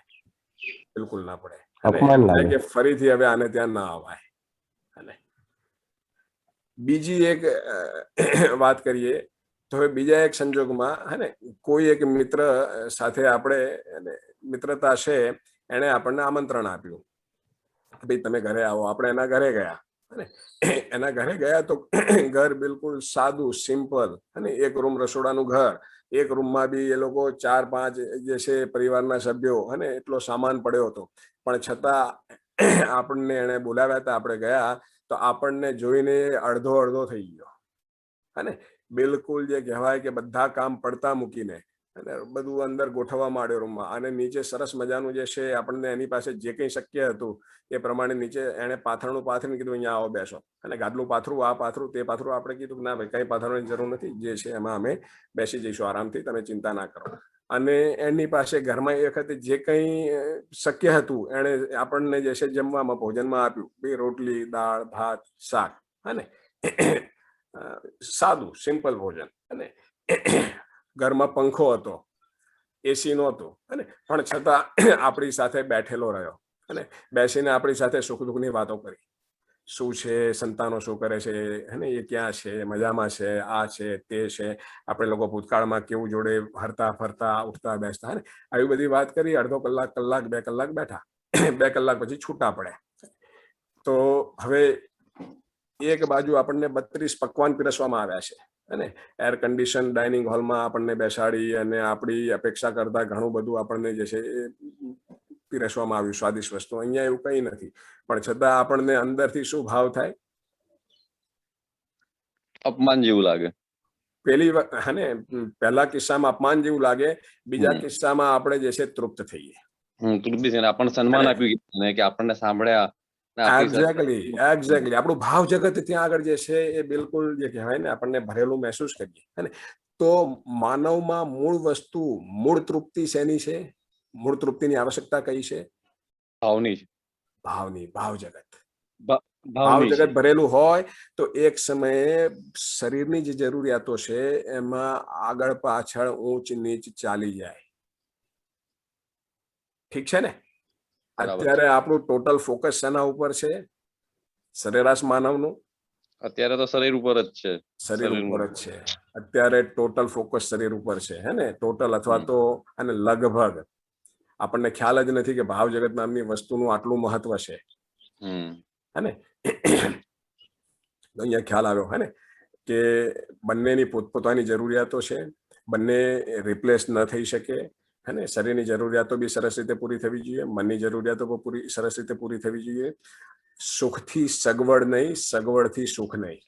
બિલકુલ ના પડે. અપમાન લાગે કે ફરીથી હવે આને ત્યાં ના અવાય. અને બીજી એક વાત કરીએ તો હવે બીજા એક સંજોગમાં, હે ને, કોઈ એક મિત્ર સાથે આપણે મિત્રતા છે, એણે આપણને આમંત્રણ આપ્યું ભાઈ તમે ઘરે આવો. આપણે એના ઘરે ગયા, અને એના ઘરે ગયા તો ઘર બિલકુલ સાદું, સિમ્પલ, અને એક રૂમ રસોડાનું ઘર. એક રૂમમાં બી એ લોકો 4-5 જે છે પરિવારના સભ્યો, અને એટલો સામાન પડ્યો હતો. પણ છતાં આપણને એને બોલાવ્યા હતા, આપણે ગયા તો આપણને જોઈને અડધો થઈ ગયો. અને બિલકુલ જે કહેવાય કે બધા કામ પડતા મૂકીને અને બધું અંદર ગોઠવવા માંડ્યો રૂમમાં. અને નીચે સરસ મજાનું જે છે આપણને એની પાસે જે કંઈ શક્ય હતું એ પ્રમાણે નીચે એણે પાથરણું પાથરીને કીધું અહીંયા આવો બેસો. અને ગાદલું પાથરું, આ પાથરું, તે પાથરું. આપણે કીધું ના ભાઈ, કંઈ પાથરવાની જરૂર નથી, જે છે એમાં અમે બેસી જઈશું આરામથી, તમે ચિંતા ના કરો. અને એની પાસે ઘરમાં એ વખતે જે કંઈ શક્ય હતું એણે આપણને જે છે જમવામાં, ભોજનમાં આપ્યું. 2 રોટલી, દાળ, ભાત, શાક, અને સાદું સિમ્પલ ભોજન. અને ઘરમાં પંખો હતો, એસી નહોતું, અને પણ છતાં આપણી સાથે બેઠેલો રહ્યો અને બેસીને આપણી સાથે સુખ દુઃખની વાતો કરી. શું છે, સંતાનો શું કરે છે, અને એ ક્યાં છે, મજામાં છે, આ છે, તે છે, આપણે લોકો ભૂતકાળમાં કેવું જોડે હરતા ફરતા, ઉઠતા બેસતા, ને આવી બધી વાત કરી. અડધો કલાક, 2 કલાક બેઠા. 2 કલાક પછી છૂટા પડ્યા. તો હવે એક બાજુ આપણને 32 પકવાન પીરસવામાં આવ્યા છે, અને એર કન્ડિશન ડાઇનિંગ હોલમાં આપણને બેસાડી અને આપણી અપેક્ષા કરતા ઘણું બધું આપણને જે છે એ પીરસવામાં આવ્યું, સ્વાદિષ્ટ વસ્તુ. અહીંયા એવું કંઈ નથી, પણ છતાં આપણને અંદરથી શું ભાવ થાય? અપમાન જેવું લાગે. પહેલા કિસ્સામાં અપમાન જેવું લાગે, બીજા હમ. કિસ્સામાં આપણે જે છે તૃપ્ત થઈએ. તૃપ્તિ છે ને આપણને સન્માન અને આપ્યું ને કે આપણને સાંભળ્યા ને આપણી સાથે એક્ઝેક્ટલી આપણું ભાવ જગત ત્યાં આગળ જે છે એ બિલકુલ જે કહેવાય ને આપણને ભરેલું મહેસૂસ કરીએ. હે તો માનવમાં મૂળ વસ્તુ, મૂળ તૃપ્તિ શેની છે? મૂળ તૃપ્તિની આવશ્યકતા કઈ છે? ભાવની છે. ભાવ જગત. ભાવ ભાવની છે. જગત ભરેલું હોય તો એક સમયે શરીરની જે જરૂરિયાતો છે એમાં આગળ પાછળ ઊંચ નીચ ચાલી જાય. ઠીક છે ને? બરાબર અત્યારે આપણું ટોટલ ફોકસ શેના ઉપર છે? સરેરાશ માનવનું અત્યારે તો શરીર ઉપર જ છે. શરીર ઉપર જ છે. અત્યારે ટોટલ ફોકસ શરીર ઉપર છે. હે ને? ટોટલ અથવા તો અને લગભગ આપણને ખ્યાલ જ નથી કે ભાવ જગત નામની વસ્તુનું આટલું મહત્વ છે. હે ને? અહીંયા ખ્યાલ આવ્યો. હે ને? કે બંનેની પોતપોતાની જરૂરિયાતો છે, બંને રિપ્લેસ ન થઈ શકે. હે ને? શરીરની જરૂરિયાતો બી સરસ રીતે પૂરી થવી જોઈએ, મનની જરૂરિયાતો પણ સરસ રીતે પૂરી થવી જોઈએ. સુખથી સગવડ નહીં, સગવડથી સુખ નહીં.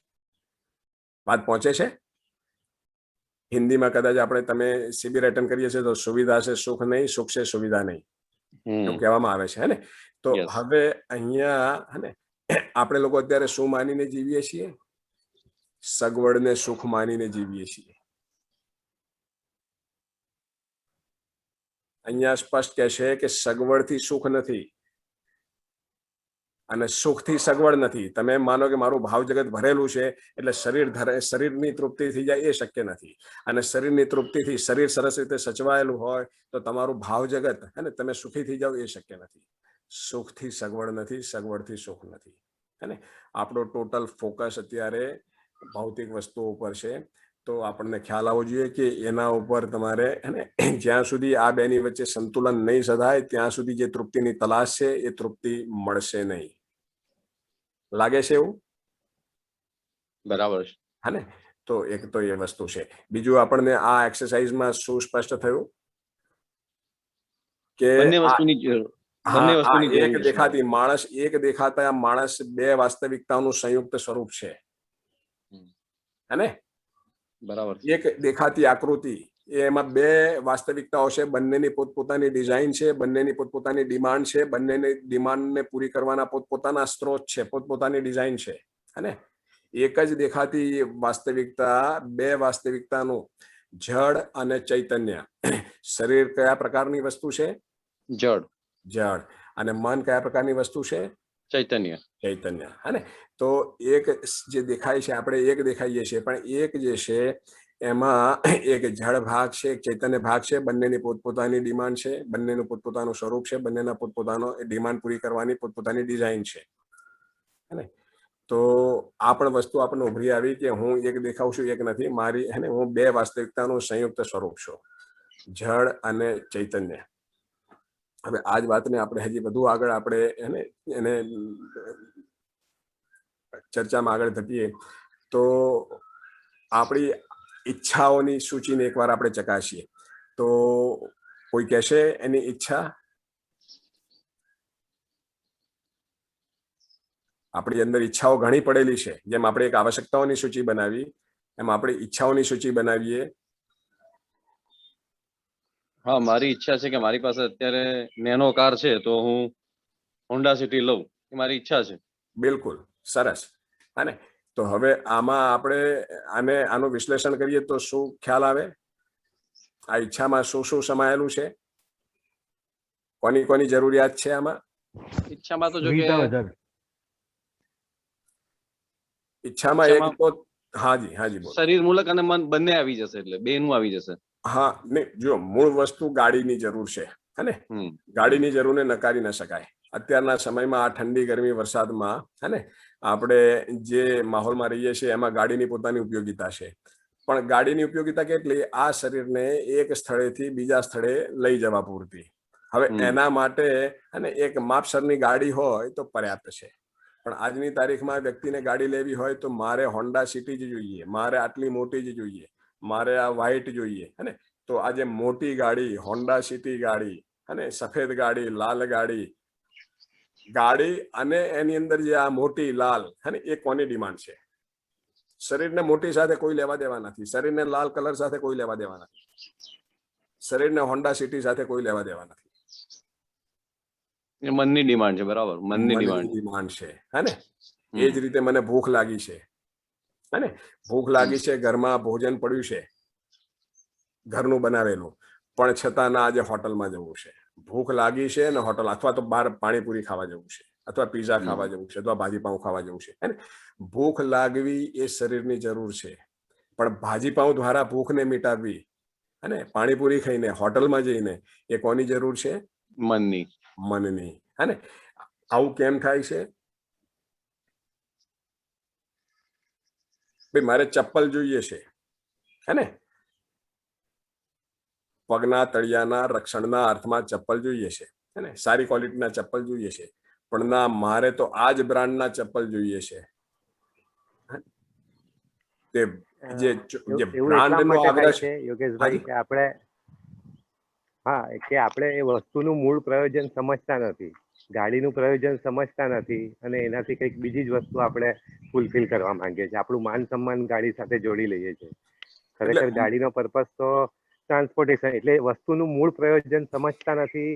વાત પહોંચે છે? હિન્દીમાં કદાચ આપણે તમે સીબી એટેન્ડ કરીએ છીએ તો સુવિધા છે સુખ નહીં, સુખ છે સુવિધા નહીં, એવું કહેવામાં આવે છે. હે ને? તો હવે અહીંયા હે ને આપણે લોકો અત્યારે શું માનીને જીવીએ છીએ? સગવડને સુખ માનીને જીવીએ છીએ. અહીંયા સ્પષ્ટ કહે છે કે સગવડથી સુખ નથી અને સુખથી સગવડ નથી. તમે માનો કે મારું ભાવ જગત ભરેલું છે એટલે શરીરની તૃપ્તિ થઈ જાય એ શક્ય નથી. અને શરીરની તૃપ્તિથી શરીર સરસ રીતે સચવાયેલું હોય તો તમારું ભાવ જગત અને તમે સુખી થઈ જાવ એ શક્ય નથી. સુખથી સગવડ નથી, સગવડથી સુખ નથી. હે ને? આપણો ટોટલ ફોકસ અત્યારે ભૌતિક વસ્તુઓ ઉપર છે. તો આપણને ખ્યાલ આવવો જોઈએ કે એના ઉપર તમારે જ્યાં સુધી આ બેની વચ્ચે સંતુલન નહીં સધાય ત્યાં સુધી જે તૃપ્તિની તલાશ છે એ તૃપ્તિ મળશે નહીં. લાગે છે એવું? બરાબર છે. હા ને? તો એક તો એ વસ્તુ છે. બીજું આપણને આ એક્સરસાઇઝમાં શું સ્પષ્ટ થયું કે એક દેખાતા માણસ બે વાસ્તવિકતાનું સંયુક્ત સ્વરૂપ છે. હે ને? બરાબર. એક દેખાતી આકૃતિ એમાં બે વાસ્તવિકતાઓ છે, બંનેની પોતપોતાની ડિઝાઇન છે, બંનેની પોતપોતાની ડિમાન્ડ છે, બંનેની ડિમાન્ડને પૂરી કરવાના પોતપોતાના સ્ત્રોત છે, પોતપોતાની ડિઝાઇન છે. અને એક જ દેખાતી વાસ્તવિકતા બે વાસ્તવિકતાનું જડ અને ચૈતન્ય. શરીર કયા પ્રકારની વસ્તુ છે? જડ. અને મન કયા પ્રકારની વસ્તુ છે? ચૈતન્ય. હે ને? તો એક જે દેખાય છે આપણે એક દેખાઈએ છીએ, પણ એક જે છે એમાં એક જળ ભાગ છે, એક ચૈતન્ય ભાગ છે. બંનેની પોતપોતાની ડિમાન્ડ છે, બંનેનું પોતપોતાનું સ્વરૂપ છે, બંનેના પોતપોતાનો ડિમાન્ડ પૂરી કરવાની પોતપોતાની ડિઝાઇન છે. હે ને? તો આ પણ વસ્તુ આપણને ઉભરી આવી કે હું એક દેખાઉં છું, એક નથી. મારી હે ને હું બે વાસ્તવિકતાનું સંયુક્ત સ્વરૂપ છું, જળ અને ચૈતન્ય. હવે આ જ વાતને આપણે હજી વધુ આગળ આપણે એને ચર્ચામાં આગળ ધપીએ તો આપણી ઈચ્છાઓની સૂચિને એકવાર આપણે ચકાસીએ તો કોઈ કહેશે એની ઈચ્છા? આપણી અંદર ઈચ્છાઓ ઘણી પડેલી છે. જેમ આપણે એક આવશ્યકતાઓની સૂચિ બનાવી એમ આપણે ઈચ્છાઓની સૂચિ બનાવીએ. હા, મારી ઈચ્છા છે કે મારી પાસે અત્યારે નેનો કાર છે તો હું હોન્ડા સિટી લઉં, એ મારી ઈચ્છા છે. બિલકુલ સરસ. અને તો હવે આમાં આપણે આનું વિશ્લેષણ કરીએ તો શું ખ્યાલ આવે? આ ઈચ્છામાં શું શું સમાયેલું છે? કોની કોની જરૂરિયાત છે આમાં? ઈચ્છામાં તો જો કે ઈચ્છામાં એક તો હાજી બોલો. શરીર મૂલક અને મન બંને આવી જશે, એટલે બેનું આવી જશે. હા, નહીં જો મૂળ વસ્તુ ગાડીની જરૂર છે. હે ને? ગાડીની જરૂરને નકારી ન શકાય. અત્યારના સમયમાં આ ઠંડી ગરમી વરસાદમાં હે ને આપણે જે માહોલમાં રહીએ છીએ એમાં ગાડીની પોતાની ઉપયોગિતા છે. પણ ગાડીની ઉપયોગિતા કેટલી? આ શરીરને એક સ્થળેથી બીજા સ્થળે લઈ જવા પૂરતી. હવે એના માટે અને એક માપસરની ગાડી હોય તો પર્યાપ્ત છે. પણ આજની તારીખમાં વ્યક્તિને ગાડી લેવી હોય તો મારે હોન્ડા સિટી જ જોઈએ, મારે આટલી મોટી જ જોઈએ, મારે આ વ્હાઇટ જોઈએ. હે ને? તો આજે મોટી ગાડી, હોન્ડા સિટી ગાડી, અને સફેદ ગાડી, લાલ ગાડી અને એની અંદર જે આ મોટી લાલ હે ને એ કોની ડિમાન્ડ છે? શરીરને મોટી સાથે કોઈ લેવા દેવા નથી, શરીરને લાલ કલર સાથે કોઈ લેવા દેવા નથી, શરીરને હોન્ડા સિટી સાથે કોઈ લેવા દેવા નથી. એ મનની ડિમાન્ડ છે, બરાબર, મનની ડિમાન્ડ. ડિમાન્ડ છે, હે ને? એ જ રીતે મને ભૂખ લાગી છે, હે ને? ભૂખ લાગી છે, ઘરમાં ભોજન પડ્યું છે, ઘરનું બનાવેલું, પણ છતાં ના આજે હોટલમાં જવું છે. ભૂખ લાગી છે ને હોટલ, અથવા તો બહાર પાણીપુરી ખાવા જવું છે, અથવા પીઝા ખાવા જવું છે, અથવા ભાજીપાઉં ખાવા જવું છે, હે ને? ભૂખ લાગવી એ શરીરની જરૂર છે, પણ ભાજીપાઉં દ્વારા ભૂખને મિટાવવી, હે ને, પાણીપુરી ખાઈને હોટલમાં જઈને, એ કોની જરૂર છે? મનની. મનની, હે ને? આવું કેમ થાય છે? ભાઈ મારે ચપ્પલ જોઈએ છે, હે ને? પગના તળિયાના રક્ષણના અર્થમાં ચપ્પલ જોઈએ છે, હે ને? સારી ક્વોલિટીના ચપ્પલ જોઈએ છે, પણ ના, મારે તો આ જ બ્રાન્ડના ચપ્પલ જોઈએ છે. તે જે બ્રાન્ડનો આગ્રહ છે, યોગેશભાઈ, કે આપણે કે આપણે એ વસ્તુનું મૂળ પ્રયોજન સમજતા નથી, ગાડીનું પ્રયોજન સમજતા નથી, અને એનાથી કંઈક બીજી જ વસ્તુ આપણે ફૂલફિલ કરવા માંગીએ છીએ. આપણું માન સન્માન ગાડી સાથે જોડી લઈએ છીએ. ખરેખર ગાડીનો પર્પઝ તો ટ્રાન્સપોર્ટેશન, એટલે વસ્તુનું મૂળ પ્રયોજન સમજતા નથી,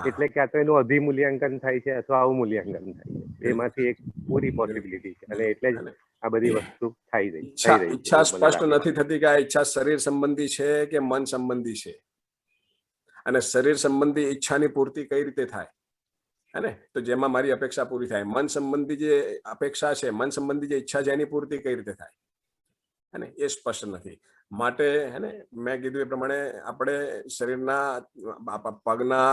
એટલે ક્યાં તો એનું અધિમૂલ્યાંકન થાય છે અથવા અવમૂલ્યાંકન થાય છે. એમાંથી એક પૂરી પોસિબિલિટી છે, અને એટલે જ આ બધી વસ્તુ થઈ રહી છે. ઈચ્છા સ્પષ્ટ નથી થતી કે આ ઈચ્છા શરીર સંબંધી છે કે મન સંબંધી છે, અને શરીર સંબંધી ઈચ્છાની પૂર્તિ કઈ રીતે થાય, હે ને? તો જેમાં મારી અપેક્ષા પૂરી થાય. મન સંબંધી જે અપેક્ષા છે, મન સંબંધી જે ઈચ્છા છે, એની પૂર્તિ કઈ રીતે થાય, હે ને? એ સ્પષ્ટ નથી. માટે, હે ને, મેં કીધું એ પ્રમાણે આપણે શરીરના પગના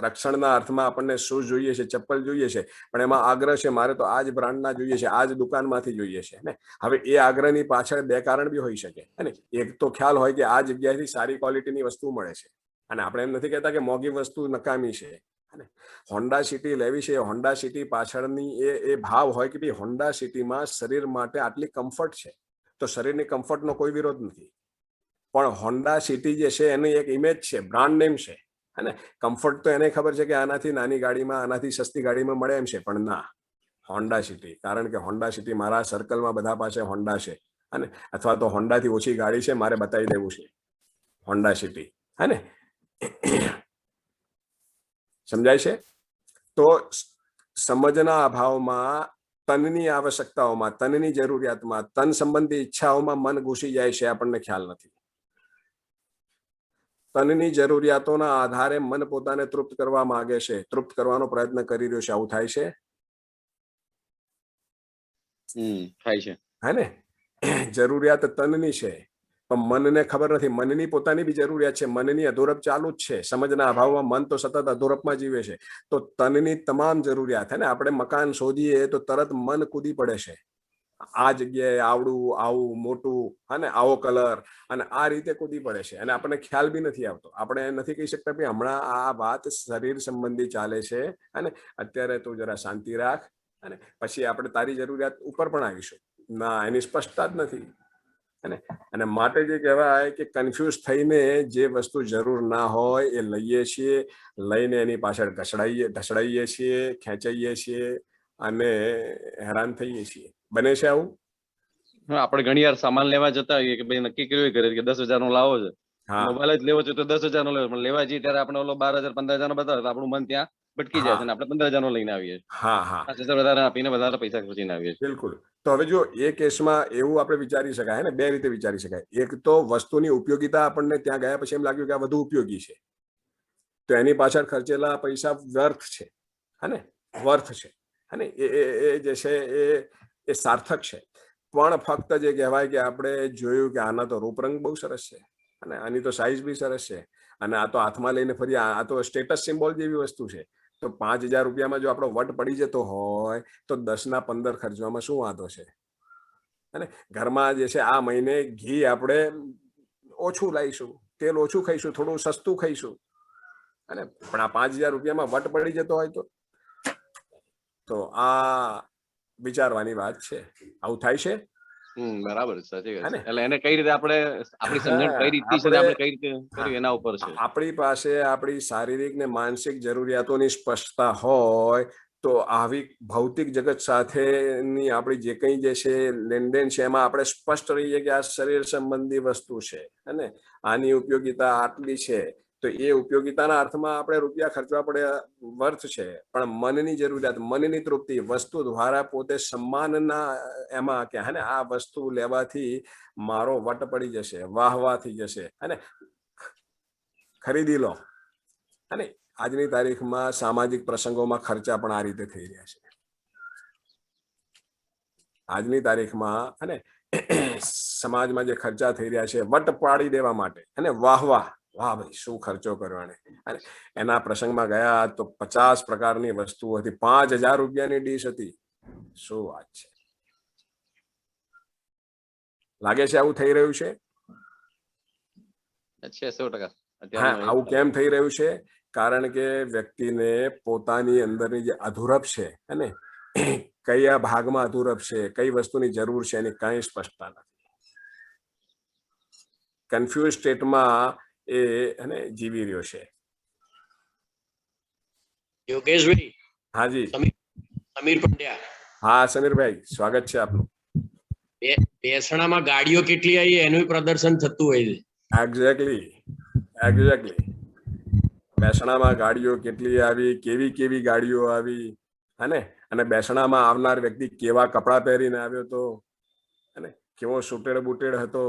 રક્ષણના અર્થમાં આપણને શૂઝ જોઈએ છે, ચપ્પલ જોઈએ છે, પણ એમાં આગ્રહ છે મારે તો આ જ બ્રાન્ડના જોઈએ છે, આ જ દુકાનમાંથી જોઈએ છે, ને? હવે એ આગ્રહની પાછળ બે કારણ બી હોઈ શકે, હે ને? એક તો ખ્યાલ હોય કે આ જગ્યાએથી સારી ક્વોલિટીની વસ્તુ મળે છે, અને આપણે એમ નથી કહેતા કે મોંઘી વસ્તુ નકામી છે, હે ને? હોન્ડા સિટી લેવી છે, હોન્ડા સિટી પાછળની એ ભાવ હોય કે ભાઈ હોન્ડા સિટીમાં શરીર માટે આટલી કમ્ફર્ટ છે, તો શરીરની કમ્ફર્ટનો કોઈ વિરોધ નથી, પણ હોન્ડા સિટી જે છે એની એક ઇમેજ છે, બ્રાન્ડ નેમ છે, હે ને? કમ્ફર્ટ તો એને ખબર છે કે આનાથી નાની ગાડીમાં, આનાથી સસ્તી ગાડીમાં મળે એમ છે, પણ ના, હોન્ડા સિટી, કારણ કે હોન્ડા સિટી મારા સર્કલમાં બધા પાસે હોન્ડા છે, અને અથવા તો હોન્ડાથી ઓછી ગાડી છે, મારે બતાવી દેવું છે હોન્ડા સિટી, હે ને? સમજાય છે? તો સમજના અભાવમાં, તનની આવશ્યકતાઓમાં, તનની જરૂરિયાતમાં, તન સંબંધી ઈચ્છાઓમાં મન ઘૂસી જાય છે, આપણને ખ્યાલ નથી. તનની જરૂરિયાતોના આધારે મન પોતાને તૃપ્ત કરવા માંગે છે, તૃપ્ત કરવાનો પ્રયત્ન કરી રહ્યો છે. આવું થાય છે? થાય છે, હે ને? જરૂરિયાત તનની છે, પણ મનને ખબર નથી. મનની પોતાની બી જરૂરિયાત છે, મનની અધોરપ ચાલુ જ છે. સમજના અભાવમાં મન તો સતત અધોરપમાં જીવે છે. તો તનની તમામ જરૂરિયાત, હે ને? આપણે મકાન શોધીએ તો તરત મન કૂદી પડે છે, આ જગ્યાએ આવડું, આવું મોટું, અને આવો કલર, અને આ રીતે કૂદી પડે છે, અને આપણને ખ્યાલ બી નથી આવતો. આપણે નથી કહી શકતા કે હમણાં આ વાત શરીર સંબંધી ચાલે છે, અને અત્યારે તું જરા શાંતિ રાખ, અને પછી આપણે તારી જરૂરિયાત ઉપર પણ આવીશું. ના, એની સ્પષ્ટતા જ નથી, અને માટે જે કહેવાય કે કન્ફ્યુઝ થઈને જે વસ્તુ જરૂર ના હોય એ લઈએ છીએ, લઈને એની પાછળ ઢસડાઈએ છીએ, ખેંચાઈએ છીએ, અને હેરાન થઈએ છીએ. બને છે આવું? આપણે ઘણી વાર સામાન લેવા જતા હોઈએ કે ભાઈ નક્કી કર્યું ઘરે કે 10,000 નો લાવો છે, મોબાઈલ જ લેવો છે તો 10,000 નો લેવો, પણ લેવા જઈએ ત્યારે આપણે ઓલો 12,000 15,000 નો બતાવે તો આપણું મન ત્યાં ભટકી જાય છે, અને આપણે 15,000 નો લઈને આવીએ છીએ. 5,000 વધારે આપીને વધારે પૈસા ખર્ચીને આવીએ છીએ. બિલકુલ. તો હવે જો એ કેસમાં એવું આપણે વિચારી શકાય, ને બે રીતે વિચારી શકાય. એક તો વસ્તુની ઉપયોગિતા આપણને ત્યાં ગયા પછી એમ લાગ્યું કે આ વધુ ઉપયોગી છે, તો એની પાછળ ખર્ચેલા પૈસા વ્યર્થ છે, હે ને? વર્થ છે, હે ને? એ જે છે એ સાર્થક છે. પણ ફક્ત જે કહેવાય કે આપણે જોયું કે આના તો રૂપરંગ બહુ સરસ છે, અને આની તો સાઈઝ બી સરસ છે, અને આ તો હાથમાં લઈને ફરી, આ તો સ્ટેટસ સિમ્બોલ જેવી વસ્તુ છે, તો 5,000 રૂપિયામાં જો આપણો વટ પડી જતો હોય તો 10 ના 15 ખર્ચવામાં શું વાંધો છે? અને ઘરમાં જે છે આ મહિને ઘી આપણે ઓછું લાવીશું, તેલ ઓછું ખાઈશું, થોડું સસ્તું ખાઈશું, અને પણ આ 5,000 રૂપિયામાં વટ પડી જતો હોય તો આ વિચારવાની વાત છે. આવું થાય છે? બરાબર, સાચી વાત છે. એટલે એને કઈ રીતે આપણે, આપણી સમજણ કઈ રીતે છે, આપણે કઈ રીતે કર્યું એના ઉપર છે. આપણી પાસે આપણી શારીરિક ને માનસિક જરૂરિયાતોની સ્પષ્ટતા હોય તો આવી ભૌતિક જગત સાથેની આપણી જે કંઈ જે છે લેનદેન છે એમાં આપણે સ્પષ્ટ રહીએ કે આ શરીર સંબંધી વસ્તુ છે અને આની ઉપયોગિતા આટલી છે, તો એ ઉપયોગિતાના અર્થમાં આપણે રૂપિયા ખર્ચવા પડે વર્થ છે, પણ મનની જરૂરિયાત, મનની તૃપ્તિ, વસ્તુ દ્વારા પોતે સન્માનના એમાં કે હે ને આ વસ્તુ લેવાથી મારો વટ પડી જશે, વાહવા થઈ જશે અને ખરીદી લો. અને આજની તારીખમાં સામાજિક પ્રસંગોમાં ખર્ચા પણ આ રીતે થઈ રહ્યા છે. આજની તારીખમાં અને સમાજમાં જે ખર્ચા થઈ રહ્યા છે વટ પાડી દેવા માટે અને વાહ ભાઈ શું ખર્ચો કર્યો અને એના પ્રસંગમાં ગયા તો 50 પ્રકારની વસ્તુઓ હતી, 5000 રૂપિયાની ડીશ હતી. શું વાત છે! લાગે છે આવું થઈ રહ્યું છે? છે 100%. હા, આવું કેમ થઈ રહ્યું છે? કારણ કે વ્યક્તિને પોતાની અંદરની જે અધૂરપ છે અને કયા ભાગમાં અધૂરપ છે, કઈ વસ્તુની જરૂર છે એની કઈ સ્પષ્ટતા નથી. કન્ફ્યુઝ સ્ટેટમાં એ અને જીવી રહ્યો છે. યોગેશભાઈ. હાજી. સમીર પંડ્યા. હા સમીરભાઈ, સ્વાગત છે આપનું. બેસણામાં ગાડીઓ કેટલી આવી એનું પ્રદર્શન થતું હોય છે. એક્ઝેક્ટલી. બેસણામાં ગાડીઓ કેટલી આવી, કેવી ગાડીઓ આવી અને બેસણામાં આવનાર વ્યક્તિ કેવા કપડાં પહેરીને આવ્યો હતો અને કેવો સુટેડ બુટેડ હતો,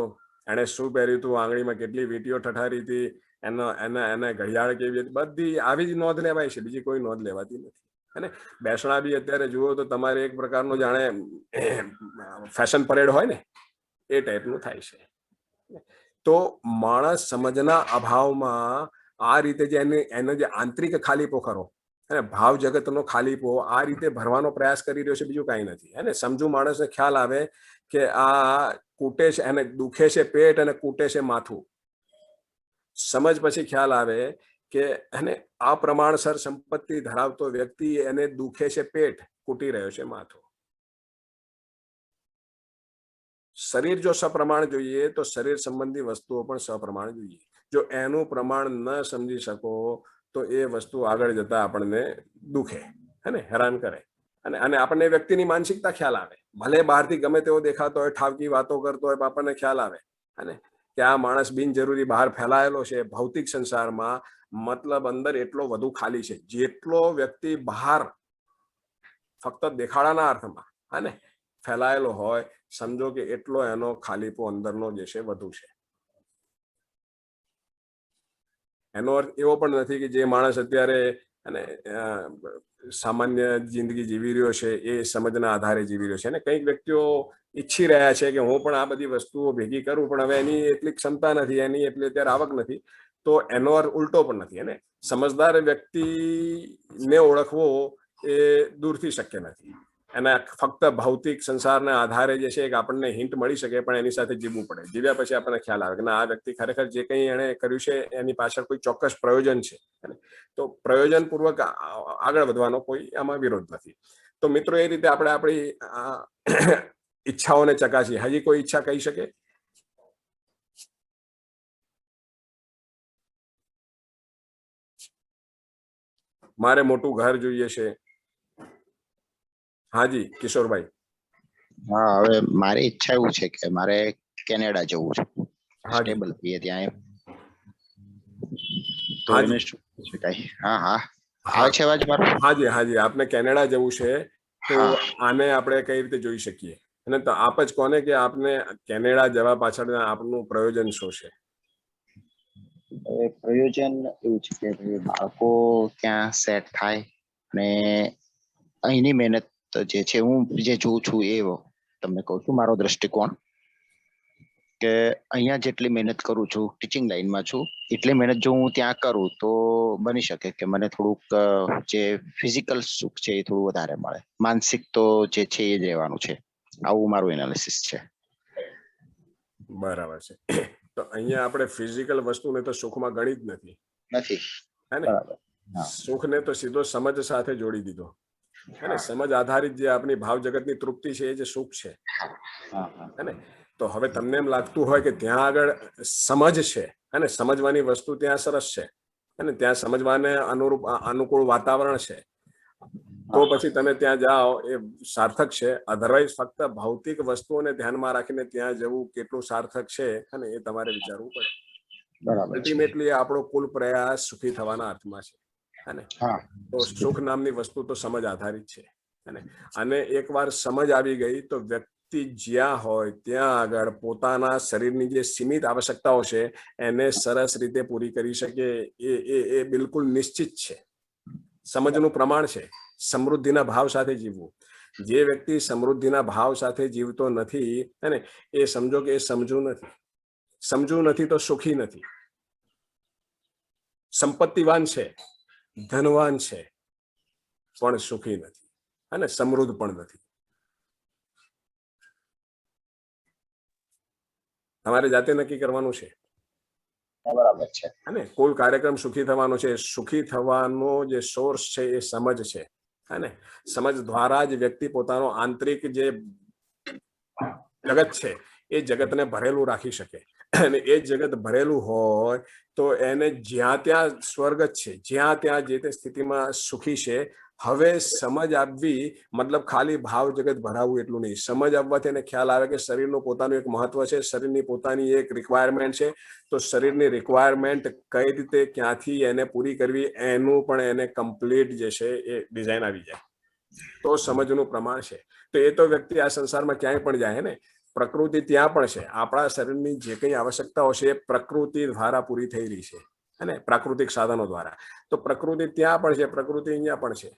એને શું પહેર્યું હતું, આંગળીમાં કેટલી વીંટીઓ ઠઠારી હતી, એને ઘડિયાળ કેવી હતી, બધી આવી જ નોંધ લેવાય છે, બીજી કોઈ નોંધ લેવાતી નથી. અને બેસણા બી અત્યારે જુઓ તો તમારે એક પ્રકારનો જાણે ફેશન પરેડ હોય ને એ ટાઈપનું થાય છે. તો માણસ સમજના અભાવમાં આ રીતે જે એનો જે આંતરિક ખાલીપો ખરો અને ભાવ જગતનો ખાલીપો આ રીતે ભરવાનો પ્રયાસ કરી રહ્યો છે, બીજું કાંઈ નથી. અને સમજુ માણસને ખ્યાલ આવે કે આ કૂટે છે, એને દુખે છે પેટ અને કૂટે છે માથું. સમજ પછી ખ્યાલ આવે કે એને આ પ્રમાણસર સંપત્તિ ધરાવતો વ્યક્તિ એને દુખે છે પેટ, કૂટી રહ્યો છે માથું. શરીર જો સપ્રમાણ જોઈએ તો શરીર સંબંધી વસ્તુઓ પણ સપ્રમાણ જોઈએ. જો એનું પ્રમાણ ન સમજી શકો તો એ વસ્તુ આગળ જતા આપણને દુખે અને હેરાન કરે અને આપણને વ્યક્તિની માનસિકતા ખ્યાલ આવે. ભલે બહારથી ગમે તેવો દેખાતો હોય, ઠાવકી વાતો કરતો હોય, આપણને ખ્યાલ આવે અને કે આ માણસ બિનજરૂરી બહાર ફેલાયેલો છે ભૌતિક સંસારમાં. મતલબ અંદર એટલો વધુ ખાલી છે. જેટલો વ્યક્તિ બહાર ફક્ત દેખાડાના અર્થમાં અને ફેલાયેલો હોય, સમજો કે એટલો એનો ખાલીપો અંદરનો જે છે વધુ છે. એનો અર્થ એવો પણ નથી કે જે માણસ અત્યારે અને સામાન્ય જિંદગી જીવી રહ્યો છે એ સમજના આધારે જીવી રહ્યો છે. અને કંઈક વ્યક્તિઓ ઈચ્છી રહ્યા છે કે હું પણ આ બધી વસ્તુઓ ભેગી કરું, પણ હવે એની એટલી ક્ષમતા નથી, એની એટલી અત્યારે આવક નથી, તો એનો અર્થ ઉલટો પણ નથી. અને સમજદાર વ્યક્તિને ઓળખવો એ દૂરથી શક્ય નથી. એના ફક્ત ભૌતિક સંસારના આધારે જે છે એક આપણને હિન્ટ મળી શકે, પણ એની સાથે જીવવું પડે. જીવ્યા પછી આપણને ખ્યાલ આવે કે ના, આ વ્યક્તિ ખરેખર જે કંઈ એણે કર્યું છે એની પાછળ કોઈ ચોક્કસ પ્રયોજન છે. તો પ્રયોજનપૂર્વક આગળ વધવાનો કોઈ આમાં વિરોધ નથી. તો મિત્રો, એ રીતે આપણે આપણી ઈચ્છાઓને ચકાસીએ. હજી કોઈ ઈચ્છા કહી શકે? મારે મોટું ઘર જોઈએ છે. હાજી કિશોરભાઈ. હા, હવે મારી ઈચ્છા એવું છે કે મારે કેનેડા જવું છે, સ્ટેબલ થઈએ ત્યાં. તો એને શું શકાય? હા આવે છે અવાજ મારો? હાજી આપને કેનેડા જવું છે, તો આને આપણે કઈ રીતે જોઈ શકીએ? અને તો આપ જ કોને કે આપને કેનેડા જવા પાછળ આપનું પ્રયોજન શું છે? પ્રયોજન એવું છે કે બાળકો ત્યાં સેટ થાય અને અહીંની મહેનત જે છે, હું જે જોઉં છું એ તમને કહું છું મારો દ્રષ્ટિકોણ, કે અહીંયા જેટલી મહેનત કરું છું, ટીચિંગ લાઈનમાં છું, એટલી મહેનત જો હું ત્યાં કરું તો બની શકે કે મને થોડુંક જે ફિઝિકલ સુખ છે એ થોડું વધારે મળે. માનસિક તો જે છે એ જ રહેવાનું છે. આવું મારું એનાલિસિસ છે. બરાબર છે. તો અહીંયા આપણે ફિઝિકલ વસ્તુને તો સુખમાં ગણી જ નથી. હે ને? સુખને તો સીધો સમજ સાથે જોડી દીધો. અને સમજ આધારિત જે આપણી ભાવ જગતની તૃપ્તિ છે એ જે સુખ છે. હે ને? તો હવે તમને એમ લાગતું હોય કે ત્યાં આગળ સમજ છે અને સમજવાની વસ્તુ ત્યાં સરસ છે અને ત્યાં સમજવાને અનુકૂળ વાતાવરણ છે, તો પછી તમે ત્યાં જાઓ એ સાર્થક છે. અધરવાઇઝ ફક્ત ભૌતિક વસ્તુઓને ધ્યાનમાં રાખીને ત્યાં જવું કેટલું સાર્થક છે અને એ તમારે વિચારવું પડે. બરાબર છે. અલ્ટિમેટલી આપણો કુલ પ્રયાસ સુખી થવાના અર્થમાં છે. અને તો સુખ નામની વસ્તુ તો સમજ આધારિત છે. અને એકવાર સમજ આવી ગઈ તો વ્યક્તિ જ્યાં હોય ત્યાં આગળ પોતાના શરીરની જે સીમિત આવશ્યકતાઓ છે એને સરસ રીતે પૂરી કરી શકે એ બિલકુલ નિશ્ચિત છે. સમજનું પ્રમાણ છે સમૃદ્ધિના ભાવ સાથે જીવવું. જે વ્યક્તિ સમૃદ્ધિના ભાવ સાથે જીવતો નથી અને એ સમજો કે એ સમજવું નથી તો સુખી નથી. સંપત્તિવાન છે, ધનવાન છે, પણ સુખી નથી અને સમૃદ્ધ પણ નથી. તમારે જાતે નક્કી કરવાનું છે. બરાબર છે. અને કુલ કાર્યક્રમ સુખી થવાનો છે. સુખી થવાનો જે સોર્સ છે એ સમજ છે. અને સમજ દ્વારા જ વ્યક્તિ પોતાનો આંતરિક જે જગત છે એ જગતને ભરેલું રાખી શકે. અને એ જગત ભરેલું હોય તો એને જ્યાં ત્યાં સ્વર્ગ જ છે, જ્યાં ત્યાં જે તે સ્થિતિમાં સુખી છે. હવે સમજ આવવી મતલબ ખાલી ભાવ જગત ભરાવવું એટલું નહીં. સમજ આવવાથી એને ખ્યાલ આવે કે શરીરનું પોતાનું એક મહત્વ છે, શરીરની પોતાની એક રિક્વાયરમેન્ટ છે. તો શરીરની રિક્વાયરમેન્ટ કઈ રીતે ક્યાંથી એને પૂરી કરવી એનું પણ એને કમ્પ્લીટ જે છે એ ડિઝાઇન આવી જાય તો સમજનું પ્રમાણ છે. તો એ તો વ્યક્તિ આ સંસારમાં ક્યાંય પણ જાય ને, પ્રકૃતિ ત્યાં પણ છે. આપણા શરીરની જે કંઈ આવશ્યકતાઓ છે એ પ્રકૃતિ દ્વારા પૂરી થઈ રહી છે અને પ્રાકૃતિક સાધનો દ્વારા. તો પ્રકૃતિ ત્યાં પણ છે, પ્રકૃતિ અહીંયા પણ છે.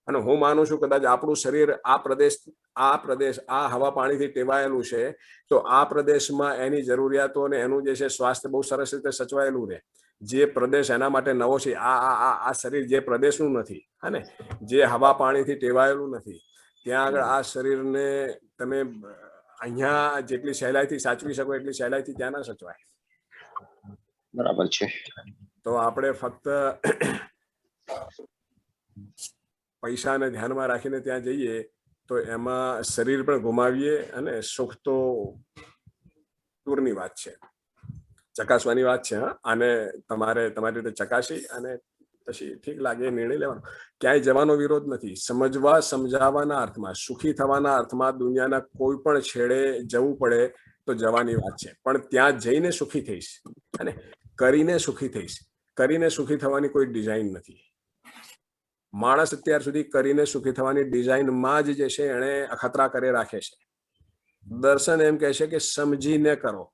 અને હું માનું છું કદાચ આપણું શરીર આ પ્રદેશ આ હવા પાણીથી ટેવાયેલું છે તો આ પ્રદેશમાં એની જરૂરિયાતો અને એનું જે છે સ્વાસ્થ્ય બહુ સરસ રીતે સચવાયેલું રહે. જે પ્રદેશ એના માટે નવો છે આ શરીર જે પ્રદેશનું નથી અને જે હવા પાણીથી ટેવાયેલું નથી ત્યાં આગળ આ શરીરને તમે અહીંયા જેટલી સહેલાઈથી સાચવી શકો એટલી સહેલાઈથી ત્યાં ના સચવાય. બરાબર છે. તો આપણે ફક્ત પૈસાને ધ્યાનમાં રાખીને ત્યાં જઈએ તો એમાં શરીર પણ ગુમાવીએ અને સુખ તો દૂરની વાત છે. ચકાસવાની વાત છે. આને તમારે તમારી રીતે ચકાસી અને પછી ઠીક લાગે એ નિર્ણય લેવાનો. ક્યાંય જવાનો વિરોધ નથી. સમજવા સમજાવવાના અર્થમાં, સુખી થવાના અર્થમાં દુનિયાના કોઈ પણ છેડે જવું પડે તો જવાની વાત છે. પણ ત્યાં જઈને સુખી થઈશ અને કરીને સુખી થઈશ. કરીને સુખી થવાની કોઈ ડિઝાઇન નથી. માણસ અત્યાર સુધી કરીને સુખી થવાની ડિઝાઇનમાં જ જે છે એને અખતરા કરી રાખે છે. દર્શન એમ કહે છે કે સમજીને કરો.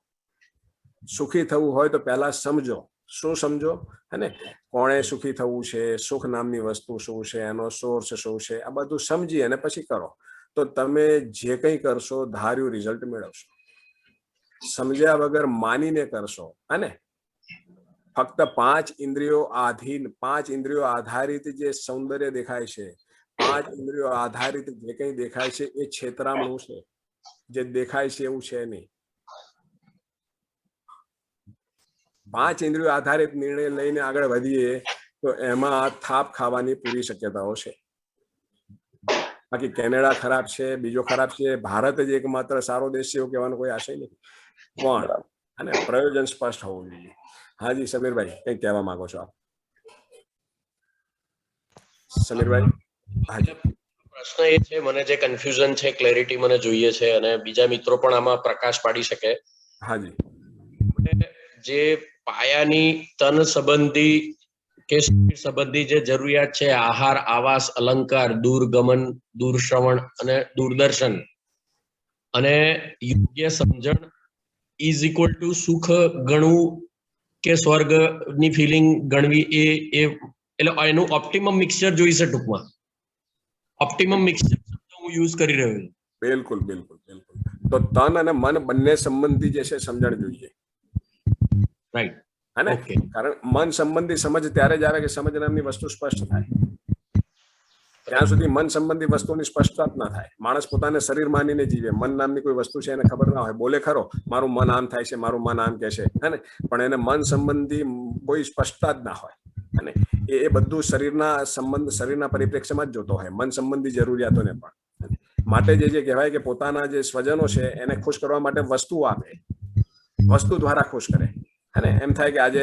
સુખી થવું હોય તો પહેલા સમજો. શું સમજો? અને કોણે સુખી થવું છે, સુખ નામની વસ્તુ શું છે, એનો સોર્સ શું છે, આ બધું સમજી અને પછી કરો તો તમે જે કંઈ કરશો ધાર્યું રિઝલ્ટ મેળવશો. સમજ્યા વગર માનીને કરશો અને ફક્ત પાંચ ઇન્દ્રિયો આધારિત જે સૌંદર્ય દેખાય છે, પાંચ ઇન્દ્રિયો આધારિત જે કંઈ દેખાય છે એ છેતરામણું છે. જે દેખાય છે એવું છે નહીં. પાંચ ઇન્દ્રિયો આધારિત નિર્ણય લઈને આગળ વધીએ તો એમાં થાપ ખાવાની પૂરી શક્યતાઓ છે. બાકી કેનેડા ખરાબ છે, બીજો ખરાબ છે, ભારત જ એકમાત્ર સારો દેશ છે એવું કહેવાનો કોઈ આશય નથી. પણ અને પ્રયોજન સ્પષ્ટ હોવું જોઈએ. હાજી સમીરભાઈ કંઈક કહેવા માંગો છો આપ? સમીરભાઈ હાજી. પ્રશ્ન એ છે, મને જે કન્ફ્યુઝન છે ક્લેરિટી મને જોઈએ છે અને બીજા મિત્રો પણ આમાં પ્રકાશ પાડી શકે. હાજી. જે પાયાની તન સંબંધી કે શરીર સંબંધી જે જરૂરિયાત છે, આહાર, આવાસ, અલંકાર, દૂરગમન, દૂરશ્રવણ અને દૂરદર્શન અને યોગ્ય સમજણ ઇઝ ઇક્વલ ટુ સુખ ગણવું કે સ્વર્ગ ની ફિલિંગ ગણવી એ એટલે એનું ઓપ્ટિમમ મિક્સચર જોઈશે. ટૂંકમાં ઓપ્ટિમમ મિક્સચર હું યુઝ કરી રહ્યો છું. બિલકુલ બિલકુલ બિલકુલ. તો તન અને મન બંને સંબંધી જે છે સમજણ જોઈએ. રાઈટ. અને કારણ મન સંબંધી સમજ ત્યારે જ આવે કે સમજ નામની વસ્તુ સ્પષ્ટ થાય. ત્યાં સુધી મન સંબંધી વસ્તુની સ્પષ્ટતા જ ના થાય. માણસ પોતાને શરીર માનીને જીવે. મન નામની કોઈ વસ્તુ છે એને ખબર ના હોય. બોલે ખરો મારું મન આમ થાય છે, મારું મન આમ કહે છે, હે પણ એને મન સંબંધી કોઈ સ્પષ્ટતા જ ના હોય. અને એ બધું શરીરના પરિપ્રેક્ષ્યમાં જ જોતો હોય, મન સંબંધી જરૂરિયાતોને પણ. માટે જે કહેવાય કે પોતાના જે સ્વજનો છે એને ખુશ કરવા માટે વસ્તુ આપે, વસ્તુ દ્વારા ખુશ કરે. અને એમ થાય કે આજે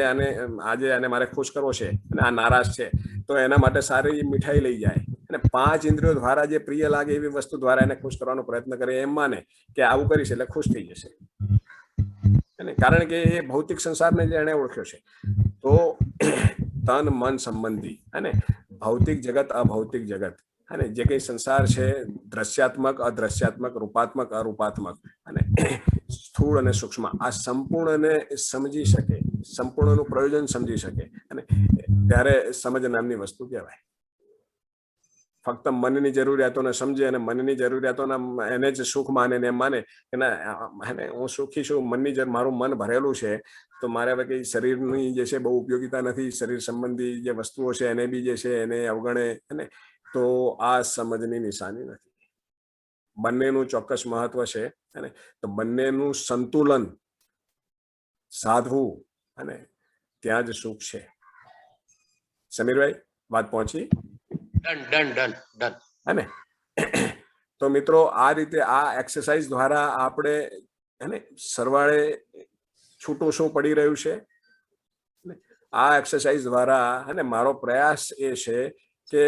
આને મારે ખુશ કરવો છે અને આ નારાજ છે તો તો એના માટે સારી મીઠાઈ લઈ જાય અને 5 ઇન્દ્રિયો દ્વારા જે પ્રિય લાગે એવી વસ્તુ દ્વારા એને ખુશ કરવાનો પ્રયત્ન કરે, એમ માને કે આવું કરીશ એટલે ખુશ થઈ જશે, કારણ કે એ ભૌતિક સંસારને જે એને ઓળખ્યો છે. તો તન મન સંબંધી અને ભૌતિક જગત અભૌતિક જગત અને જે કઈ સંસાર છે, દ્રશ્યાત્મક અદ્રશ્યાત્મક, રૂપાત્મક અરૂપાત્મક અને સ્થૂળ અને સૂક્ષ્મ, આ સંપૂર્ણને સમજી શકે, સંપૂર્ણનું પ્રયોજન સમજી શકે અને ત્યારે સમજ નામની વસ્તુ કહેવાય. ફક્ત મનની જરૂરિયાતોને સમજે અને મનની જરૂરિયાતોના એને જ સુખ માને ને એમ માને કે ના હું સુખી છું, મારું મન ભરેલું છે, તો મારે હવે કઈ શરીરની જે છે બહુ ઉપયોગિતા નથી, શરીર સંબંધી જે વસ્તુઓ છે એને બી જે છે એને અવગણે, અને તો આ સમજની નિશાની નથી. બંનેનું ચોક્કસ મહત્વ છે અને તો બંનેનું સંતુલન સાધવું અને ત્યાં જ સુખ છે. સમીરભાઈ, વાત પહોંચી? અને તો મિત્રો, આ રીતે આ એક્સરસાઇઝ દ્વારા આપણે સરવાળે છૂટું શું પડી રહ્યું છે, આ એક્સરસાઇઝ દ્વારા મારો પ્રયાસ એ છે કે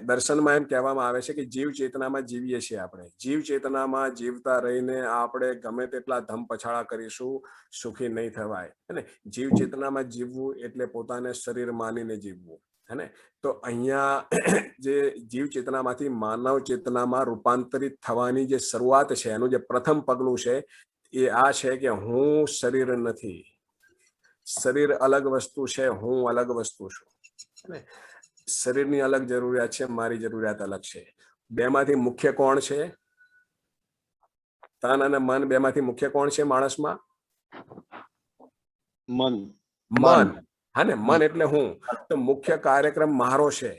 દર્શનમાં એમ કહેવામાં આવે છે કે જીવ ચેતનામાં જીવીએ છીએ આપણે. જીવ ચેતનામાં જીવતા રહીને આપણે ગમે તેટલા ધમ પછાડા કરીશું, સુખી નહીં થવાય. અને જીવ ચેતનામાં જીવવું એટલે પોતાને શરીર માનીને જીવવું. તો અહીંયા જે જીવ ચેતનામાંથી માનવ ચેતનામાં રૂપાંતરિત થવાની જે શરૂઆત છે, એનું જે પ્રથમ પગલું છે એ આ છે કે હું શરીર નથી, શરીર અલગ વસ્તુ છે, હું અલગ વસ્તુ છું. શરીરની અલગ જરૂરિયાત છે, મારી જરૂરિયાત અલગ છે. બેમાંથી મુખ્ય કોણ છે? તન અને મન. બેમાંથી મુખ્ય કોણ છે માણસમાં? મન. અને મન એટલે હું. તો મુખ્ય કાર્યક્રમ મારો છે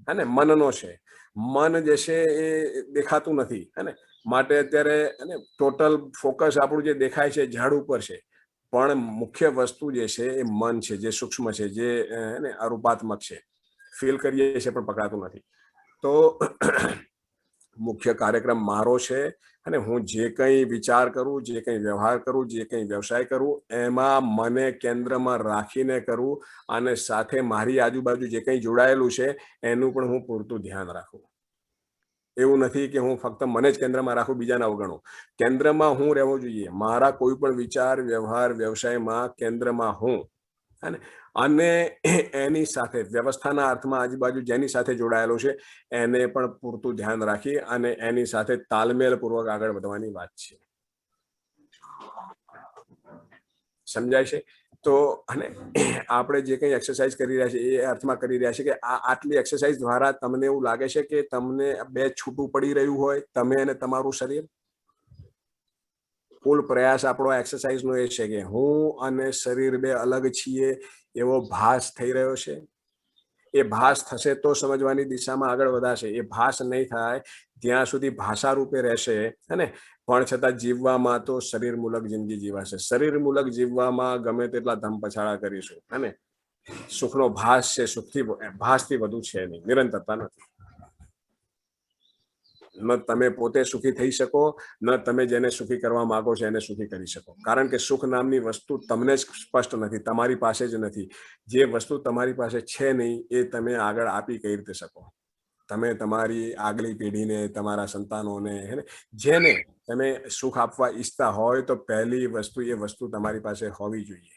અને મનનો છે. મન જે છે એ દેખાતું નથી, માટે અત્યારે ટોટલ ફોકસ આપણું જે દેખાય છે ઝાડ ઉપર છે, પણ મુખ્ય વસ્તુ જે છે એ મન છે, જે સૂક્ષ્મ છે, જે અરૂપાત્મક છે. ફીલ કરીએ છીએ પણ પકડાતું નથી. તો મુખ્ય કાર્યક્રમ મારો છે અને હું જે કંઈ વિચાર કરું, જે કંઈ વ્યવહાર કરું, જે કંઈ વ્યવસાય કરું, એમાં મને કેન્દ્રમાં રાખીને કરું અને સાથે મારી આજુબાજુ જે કંઈ જોડાયેલું છે એનું પણ હું પૂરતું ધ્યાન રાખું. એવું નથી કે હું ફક્ત મને જ કેન્દ્રમાં રાખું, બીજાને અવગણું. કેન્દ્રમાં હું રહેવો જોઈએ. મારા કોઈ પણ વિચાર, વ્યવહાર, વ્યવસાયમાં કેન્દ્રમાં હું. અને એની સાથે વ્યવસ્થાના અર્થમાં આજુબાજુ જેની સાથે જોડાયેલો છે એને પણ પૂરતું ધ્યાન રાખી અને એની સાથે તાલમેલ પૂર્વક આગળ વધવાની વાત છે. સમજાય છે? તો આપણે જે કંઈ એક્સરસાઇઝ કરી રહ્યા છીએ એ અર્થમાં કરી રહ્યા છીએ કે આટલી એક્સરસાઇઝ દ્વારા તમને એવું લાગે છે કે તમને બે છૂટું પડી રહ્યું હોય, તમે અને તમારું શરીર. કુલ પ્રયાસ આપણો એક્સરસાઇઝનો એ છે કે હું અને શરીર બે અલગ છીએ એવો ભાસ થઈ રહ્યો છે. એ ભાસ થશે તો સમજવાની દિશામાં આગળ વધાશે. એ ભાસ નહીં થાય ત્યાં સુધી ભાષા રૂપે રહેશે, પણ છતાં જીવવામાં તો શરીર મૂલક જિંદગી જીવાશે. શરીર મૂલક જીવવામાં ગમે તેટલા ધમ પછાડા કરીશું, સુખનો ભાસ છે, સુખથી ભાસથી વધુ છે નહીં, નિરંતરતા નથી. ન તમે પોતે સુખી થઈ શકો, ન તમે જેને સુખી કરવા માંગો છો એને સુખી કરી શકો. કારણ કે સુખ નામની વસ્તુ તમને જ સ્પષ્ટ નથી, તમારી પાસે જ નથી. જે વસ્તુ તમારી પાસે છે નહીં એ તમે આગળ આપી કઈ રીતે શકો? તમે તમારી આગલી પેઢીને, તમારા સંતાનોને, જેને તમે સુખ આપવા ઈચ્છતા હોય તો પહેલી વસ્તુ એ વસ્તુ તમારી પાસે હોવી જોઈએ.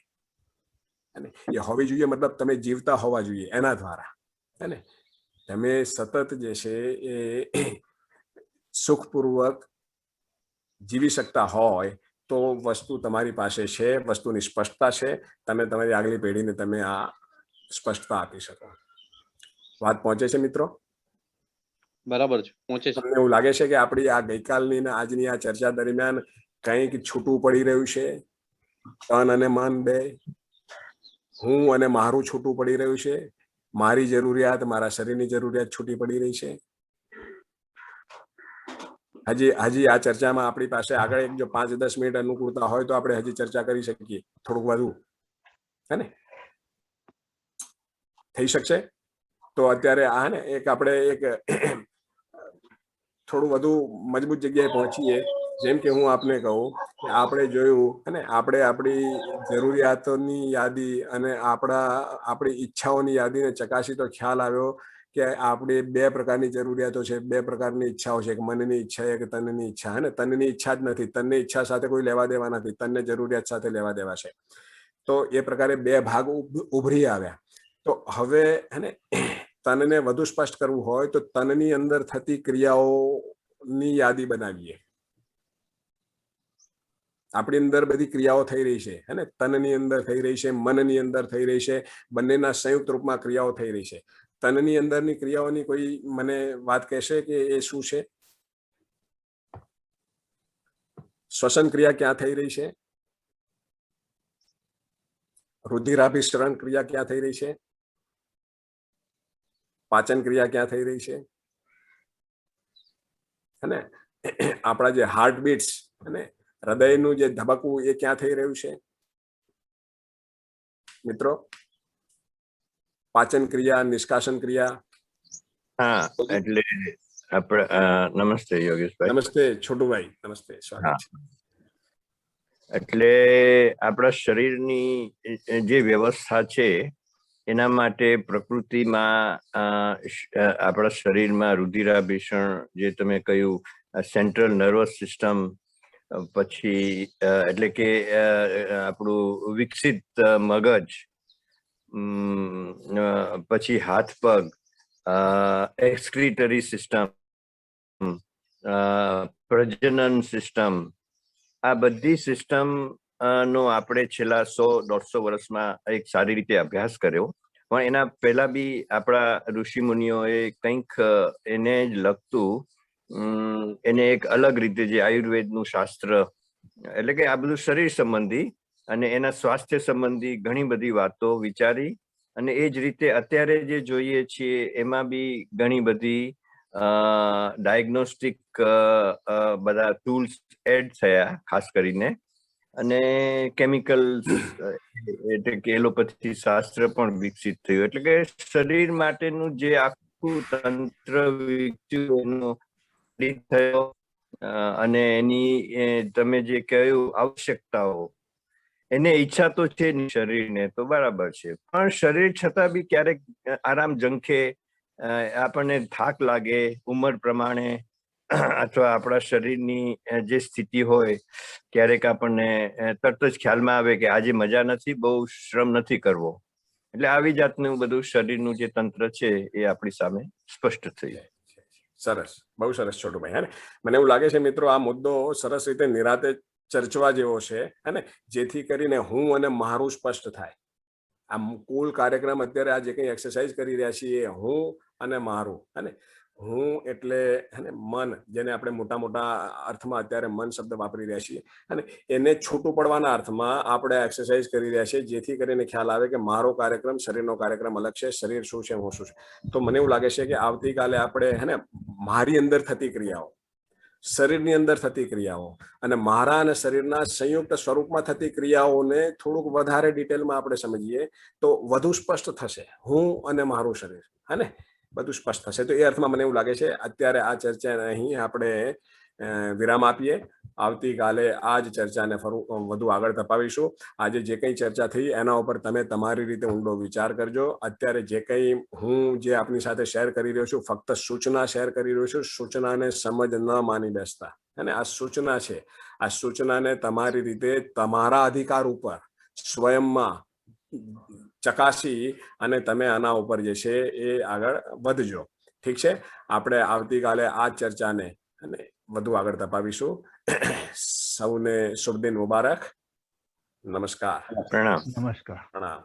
એ હોવી જોઈએ મતલબ તમે જીવતા હોવા જોઈએ એના દ્વારા. તમે સતત જે છે એ સુખપૂર્વક જીવી શકતા હોય તો વસ્તુ તમારી પાસે છે, વસ્તુની સ્પષ્ટતા છે. તમે તમારી આગલી પેઢીને તમે આ સ્પષ્ટતા આપી શકો. વાત પહોંચે છે મિત્રો? બરાબર છે, પહોંચે છે. તમને એવું લાગે છે કે આપણી આ ગઈકાલની ને આજની આ ચર્ચા દરમિયાન કંઈક છૂટું પડી રહ્યું છે? તન અને મન બે, હું અને મારું છૂટું પડી રહ્યું છે? મારી જરૂરિયાત, મારા શરીરની જરૂરિયાત છૂટી પડી રહી છે? હજી આ ચર્ચામાં આપણી પાસે આગળ એક જો 5-10 મિનિટ અનુકૂળતા હોય તો આપણે હજી ચર્ચા કરી શકીએ થોડુંક વધુ, થઈ શકશે? તો અત્યારે એક આપણે એક થોડું વધુ મજબૂત જગ્યાએ પહોંચીએ જેમ કે હું આપને કહું કે આપણે જોયું અને આપણે આપણી જરૂરિયાતોની યાદી અને આપણી ઈચ્છાઓની યાદીને ચકાસી તો ખ્યાલ આવ્યો કે આપણી બે પ્રકારની જરૂરિયાતો છે, બે પ્રકારની ઈચ્છાઓ છે, એક મનની ઈચ્છા એક તનની ઈચ્છા. અને તનની ઈચ્છા જ નથી, તનની ઈચ્છા સાથે કોઈ લેવા દેવા નથી, તનને જરૂરિયાત સાથે લેવા દેવા છે. તો એ પ્રકારે બે ભાગ ઉભરી આવ્યા. તો હવે હે તનને વધુ સ્પષ્ટ કરવું હોય તો તનની અંદર થતી ક્રિયાઓની યાદી બનાવીએ. આપણી અંદર બધી ક્રિયાઓ થઈ રહી છે, હે ને, તનની અંદર થઈ રહી છે, મનની અંદર થઈ રહી છે, બંનેના સંયુક્ત રૂપમાં ક્રિયાઓ થઈ રહી છે. તનની અંદરની ક્રિયાઓની કોઈ મને વાત કહેશે કે એ શું છે? શ્વસન ક્રિયા ક્યાં થઈ રહી છે? રુધિરાભિસરણ ક્રિયા ક્યાં થઈ રહી છે? પાચન ક્રિયા ક્યાં થઈ રહી છે? અને આપણા જે હાર્ટબીટ્સ અને હૃદયનું જે ધબકવું એ ક્યાં થઈ રહ્યું છે મિત્રો? પાચન ક્રિયા, નિષ્કાશન ક્રિયા. હા, એટલે આપણે નમસ્તે યોગેશભાઈ. નમસ્તે છોટુભાઈ, નમસ્તે, સ્વાગત છે. એટલે આપણા શરીરની જે વ્યવસ્થા છે એના માટે પ્રકૃતિમાં આપણા શરીરમાં રુધિરાભિસરણ, જે તમે કહ્યું સેન્ટ્રલ નર્વસ સિસ્ટમ, પછી એટલે કે આપણું વિકસિત મગજ, પછી હાથ પગ, એક્સક્રીટરી સિસ્ટમ, પ્રજનન સિસ્ટમ, આ બધી સિસ્ટમ નો આપણે છેલ્લા 100-150 વર્ષમાં એક સારી રીતે અભ્યાસ કર્યો. પણ એના પહેલા બી આપણા ઋષિ મુનિઓએ કંઈક એને જ લગતું એને એક અલગ રીતે, જે આયુર્વેદનું શાસ્ત્ર, એટલે કે આ બધું શરીર સંબંધી અને એના સ્વાસ્થ્ય સંબંધી ઘણી બધી વાતો વિચારી. અને એ જ રીતે અત્યારે જે જોઈએ છીએ એમાં બી ઘણી બધી ડાયગ્નોસ્ટિક બધા ટૂલ્સ એડ થયા, ખાસ કરીને. અને કેમિકલ એટલે કે એલોપેથી શાસ્ત્ર પણ વિકસિત થયું. એટલે કે શરીર માટેનું જે આખું તંત્ર વિકસ્યું એનો થયો. અને એની તમે જે કહ્યું આવશ્યકતાઓ, એને ઈચ્છા તો છે નહીં શરીરને, તો બરાબર છે. પણ શરીર છતાં બી ક્યારેક આરામ ઝંખે, આપણને થાક લાગે ઉંમર પ્રમાણે, અથવા આપણા શરીરની જે સ્થિતિ હોય, ક્યારેક આપણને તરત જ ખ્યાલમાં આવે કે આજે મજા નથી, બહુ શ્રમ નથી કરવો. એટલે આવી જાતનું બધું શરીરનું જે તંત્ર છે એ આપણી સામે સ્પષ્ટ થઈ. સરસ, બહુ સરસ છોટુભાઈ. હે ને, મને એવું લાગે છે મિત્રો આ મુદ્દો સરસ રીતે નિરાતે ચર્ચવા જેવો છે, હે ને, જેથી કરીને હું અને મારું સ્પષ્ટ થાય. આ કુલ કાર્યક્રમ અત્યારે આ જે કંઈ એક્સરસાઇઝ કરી રહ્યા છીએ, હું અને મારું, હે ને, હું એટલે મન, જેને આપણે મોટા મોટા અર્થમાં અત્યારે મન શબ્દ વાપરી રહ્યા છીએ, અને એને છૂટું પડવાના અર્થમાં આપણે એક્સરસાઇઝ કરી રહ્યા છીએ, જેથી કરીને ખ્યાલ આવે કે મારો કાર્યક્રમ, શરીરનો કાર્યક્રમ અલગ છે, શરીર શું છે, હું શું છે. તો મને એવું લાગે છે કે આવતીકાલે આપણે મારી અંદર થતી ક્રિયાઓ, શરીરની અંદર થતી ક્રિયાઓ અને મારા અને શરીરના સંયુક્ત સ્વરૂપમાં થતી ક્રિયાઓને થોડુંક વધારે ડિટેલમાં આપણે સમજીએ તો વધુ સ્પષ્ટ થશે, હું અને મારું શરીર, હે ને, બધું સ્પષ્ટ થશે. તો એ અર્થમાં મને એવું લાગે છે અત્યારે આ ચર્ચાને અહીં આપણે વિરામ આપીએ. આવતીકાલે આ જ ચર્ચાને વધુ આગળ ધપાવીશું. આજે જે કંઈ ચર્ચા થઈ એના ઉપર તમે તમારી રીતે ઊંડો વિચાર કરજો. અત્યારે જે કંઈ હું જે આપની સાથે શેર કરી રહ્યો છું, ફક્ત સૂચના શેર કરી રહ્યો છું. સૂચનાને સમજ ન માની બેસતા, અને આ સૂચના છે. આ સૂચનાને તમારી રીતે તમારા અધિકાર ઉપર સ્વયંમાં ચકાસી અને તમે આના ઉપર જે છે એ આગળ વધજો. ઠીક છે, આપણે આવતીકાલે આ ચર્ચાને વધુ આગળ ધપાવીશું. સૌને શુભ દિન મુબારક. નમસ્કાર. પ્રણામ. નમસ્કાર. પ્રણામ.